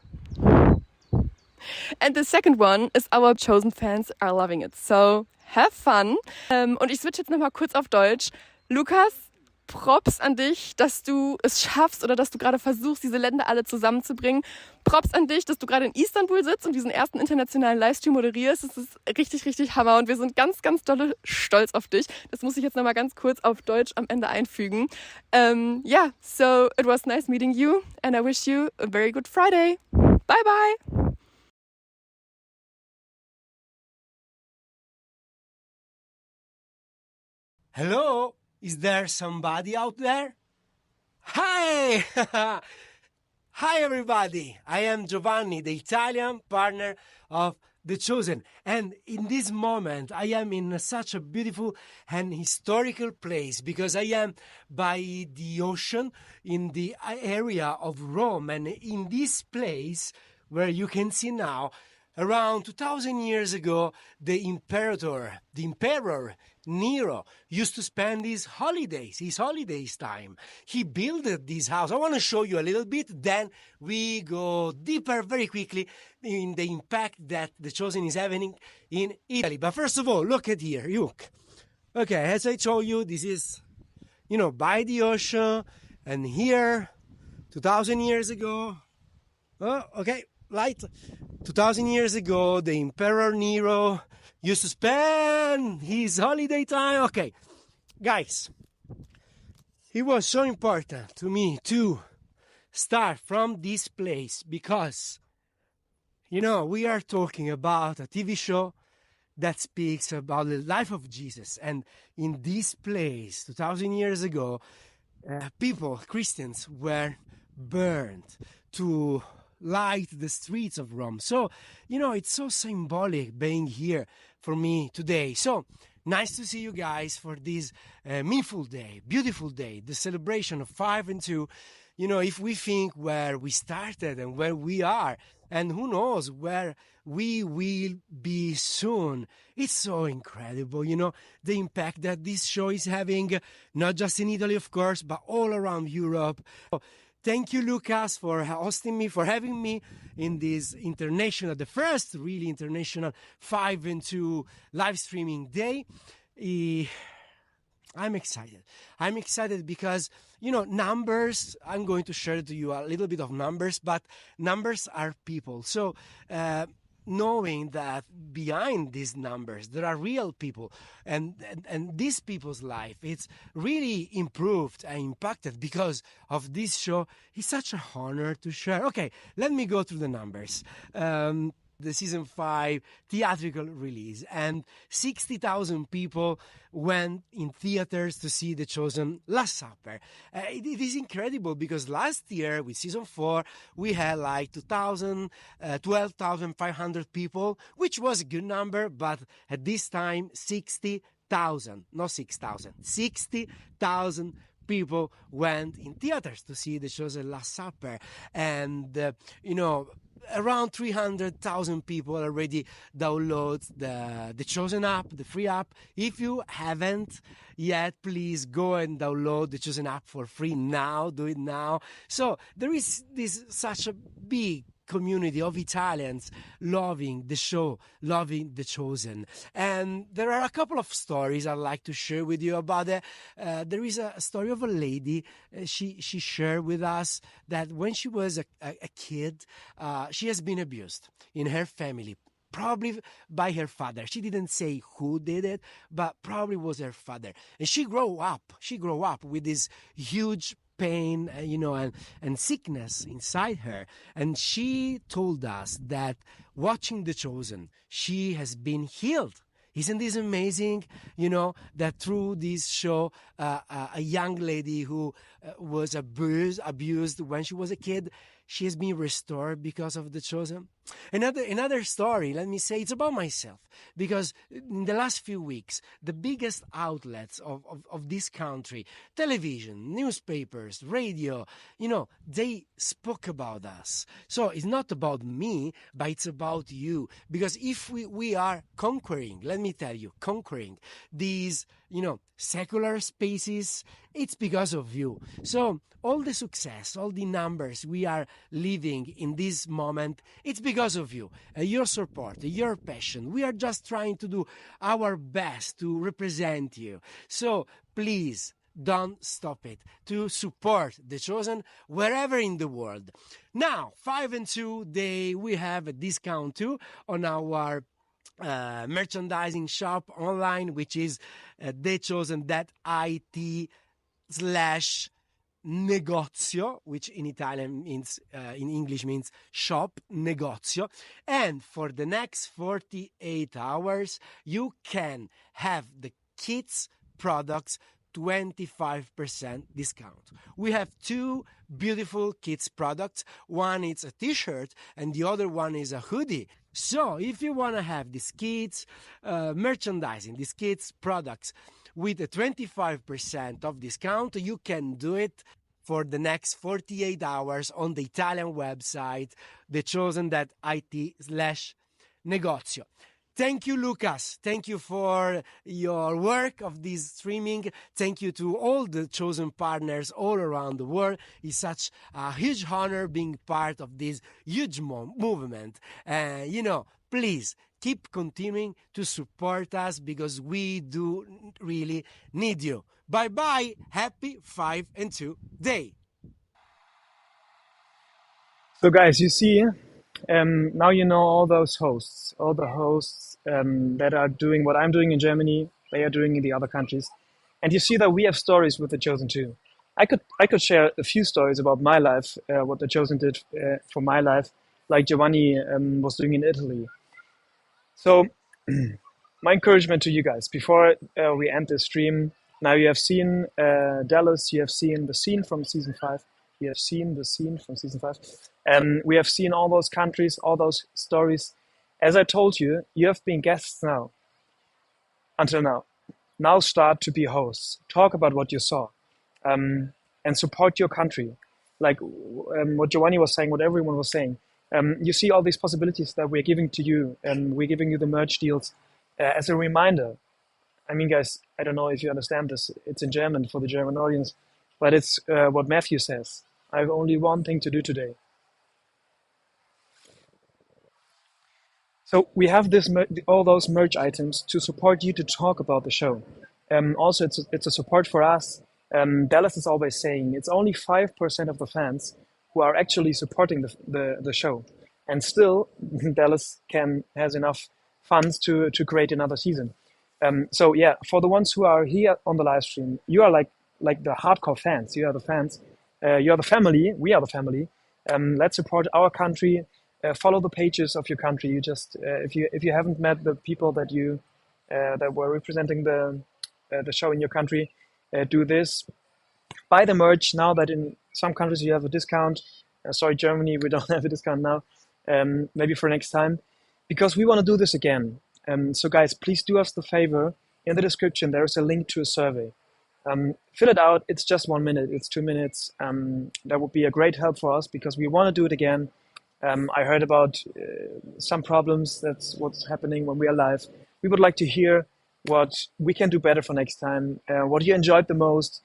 And the second one is our Chosen fans are loving it. So have fun. Und ich switch jetzt nochmal kurz auf Deutsch. Lukas, Props an dich, dass du es schaffst oder dass du gerade versuchst, diese Länder alle zusammenzubringen. Props an dich, dass du gerade in Istanbul sitzt und diesen ersten internationalen Livestream moderierst. Das ist richtig, richtig Hammer und wir sind ganz, ganz dolle stolz auf dich. Das muss ich jetzt nochmal ganz kurz auf Deutsch am Ende einfügen. Yeah, so it was nice meeting you and I wish you a very good Friday. Bye, bye. Hello? Is there somebody out there? Hi! Hi, everybody. I am Giovanni, the Italian partner of The Chosen. And in this moment, I am in such a beautiful and historical place because I am by the ocean in the area of Rome. And in this place, where you can see now, around 2,000 years ago, the emperor Nero used to spend his holidays time. He built this house. I want to show you a little bit, then we go deeper very quickly in the impact that The Chosen is having in Italy. But first of all, look at here, look. Okay, as I told you, this is, by the ocean, and here, 2,000 years ago, light. 2,000 years ago, the Emperor Nero used to spend his holiday time. Okay, guys, it was so important to me to start from this place because You know, we are talking about a TV show that speaks about the life of Jesus. And in this place, 2,000 years ago, people, Christians, were burned to light the streets of Rome. So, you know, it's so symbolic being here for me today. So, nice to see you guys for this meaningful day, beautiful day, the celebration of 5 and 2. You know, if we think where we started and where we are, and who knows where we will be soon. It's so incredible, you know, the impact that this show is having, not just in Italy, of course, but all around Europe. Thank you, Lukas, for hosting me, for having me in this international, the first really international 5 and 2 live streaming day. I'm excited. I'm excited because, you know, numbers, I'm going to share to you a little bit of numbers, but numbers are people. So knowing that behind these numbers, there are real people and these people's life, it's really improved and impacted because of this show. It's such an honor to share. Okay, let me go through the numbers. The season 5 theatrical release, and 60,000 people went in theaters to see The Chosen Last Supper. It is incredible because last year with season 4 we had like 12,500 people, which was a good number, but at this time 60,000, not 6,000, 60,000 people went in theaters to see The Chosen Last Supper. And you know, around 300,000 people already download the Chosen app, the free app. If you haven't yet, please go and download the Chosen app for free now. Do it now. So there is this such a big community of Italians loving the show, loving The Chosen. And there are a couple of stories I'd like to share with you about it. There is a story of a lady. She shared with us that when she was a kid, she has been abused in her family, probably by her father. She didn't say who did it, but probably was her father. And she grew up with this huge pain, you know, and sickness inside her. And she told us that watching The Chosen, she has been healed. Isn't this amazing? You know, that through this show, a young lady who was abused when she was a kid, she has been restored because of The Chosen. Another story, let me say, it's about myself. Because in the last few weeks, the biggest outlets of this country, television, newspapers, radio, you know, they spoke about us. So it's not about me, but it's about you. Because if we are conquering, let me tell you, conquering these, you know, secular spaces, it's because of you. So all the success, all the numbers we are living in this moment, it's because of you, your support, your passion. We are just trying to do our best to represent you. So please don't stop it to support The Chosen wherever in the world. Now, 5 and 2 day, we have a discount too on our merchandising shop online, which is thechosen.it/negozio, which in Italian means, in English means shop, negozio. And for the next 48 hours, you can have the kids' products 25% discount. We have 2 beautiful kids products. One is a t-shirt and the other one is a hoodie. So if you want to have these kids merchandising, these kids products with a 25% of discount, you can do it for the next 48 hours on the Italian website, thechosen.it/negozio. Thank you, Lukas. Thank you for your work of this streaming. Thank you to all the Chosen partners all around the world. It's such a huge honor being part of this huge movement. You know, please keep continuing to support us because we do really need you. Bye-bye. Happy 5 and 2 day. So guys, you see, now you know all the hosts that are doing what I'm doing in Germany, they are doing in the other countries. And you see that we have stories with The Chosen too. I could share a few stories about my life, what The Chosen did for my life. like Giovanni was doing in Italy. So my encouragement to you guys before we end the stream, now you have seen Dallas, you have seen the scene from season 5, you have seen the scene from season 5, we have seen all those countries, all those stories. As I told you, you have been guests now, until now. Now start to be hosts. Talk about what you saw, and support your country. Like what Giovanni was saying, what everyone was saying. You see all these possibilities that we're giving to you, and we're giving you the merch deals as a reminder. I mean, guys, I don't know if you understand this. It's in German for the German audience, but it's what Matthew says. I have only one thing to do today. So we have this all those merch items to support you to talk about the show. Also, it's a support for us. Dallas is always saying it's only 5% of the fans who are actually supporting the show, and still Dallas has enough funds to create another season. So yeah, for the ones who are here on the live stream, you are like the hardcore fans. You are the fans. You are the family. We are the family. Let's support our country. Follow the pages of your country. You just if you haven't met the people that you that were representing the show in your country, do this. Buy the merch now that in some countries you have a discount. Sorry, Germany, we don't have a discount now. Maybe for next time, because we want to do this again. So guys, please do us the favor. In the description, there is a link to a survey. Fill it out. It's just 1 minute. It's 2 minutes. That would be a great help for us because we want to do it again. I heard about some problems. That's what's happening when we are live. We would like to hear what we can do better for next time. What you enjoyed the most.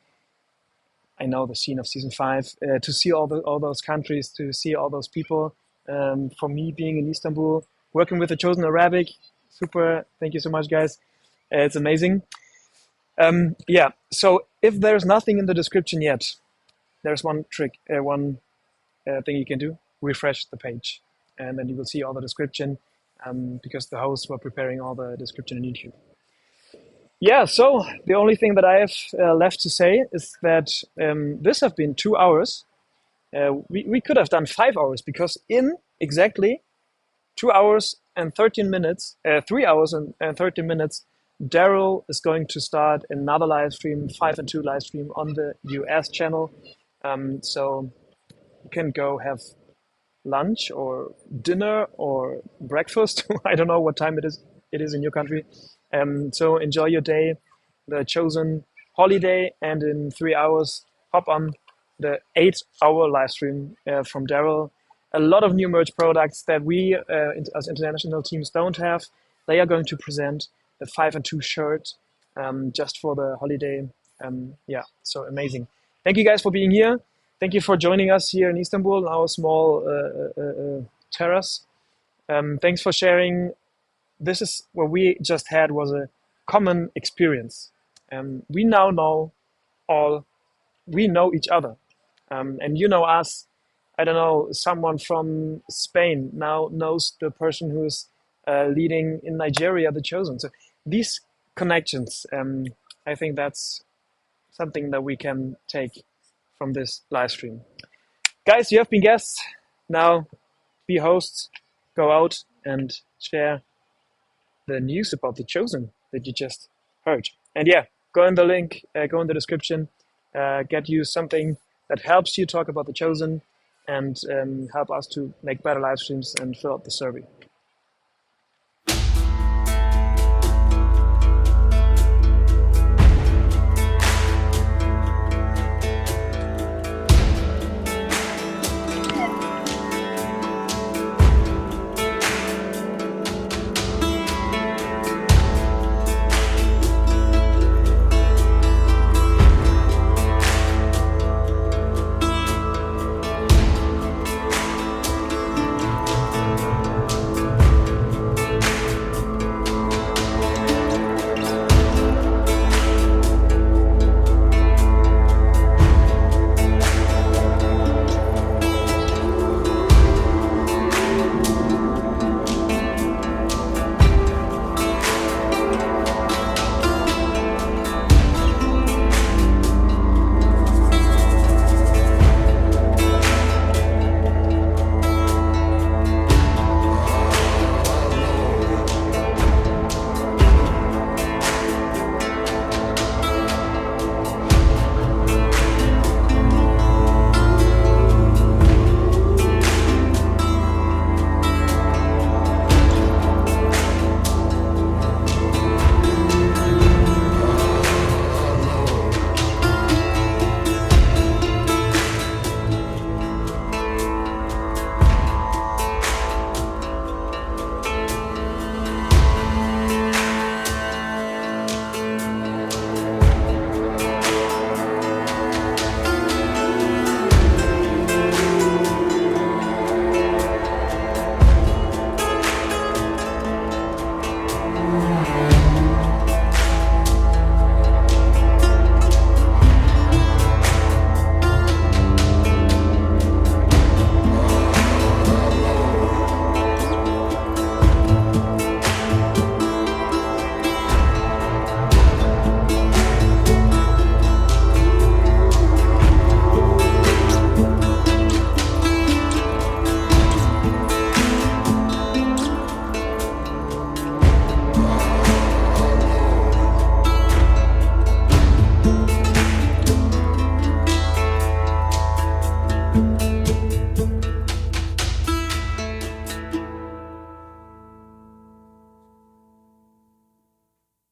I know the scene of season 5. To see all those countries, to see all those people. For me, being in Istanbul, working with the Chosen Arabic, super. Thank you so much, guys. It's amazing. Yeah. So if there's nothing in the description yet, there's one trick, one thing you can do. Refresh the page, and then you will see all the description because the hosts were preparing all the description in YouTube. Yeah, so the only thing that I have left to say is that this have been 2 hours. We could have done 5 hours because in exactly 2 hours and 13 minutes, 3 hours and 13 minutes, Daryl is going to start another live stream, 5 and 2 live stream on the US channel. So you can go have lunch or dinner or breakfast. I don't know what time it is in your country. So enjoy your day, the Chosen holiday, and in 3 hours hop on the 8-hour live stream from Daryl. A lot of new merch products that we as international teams don't have. They are going to present the 5 and 2 shirt just for the holiday. Yeah, so amazing. Thank you guys for being here. Thank you for joining us here in Istanbul, our small terrace. Thanks for sharing. This is what we just had was a common experience. We now know we know each other. And you know us. I don't know, someone from Spain now knows the person who's leading in Nigeria, The Chosen. So these connections, I think that's something that we can take from this live stream. Guys, you have been guests. Now be hosts. Go out and share the news about The Chosen that you just heard. And yeah, go in the link, go in the description, get you something that helps you talk about The Chosen and help us to make better live streams and fill out the survey.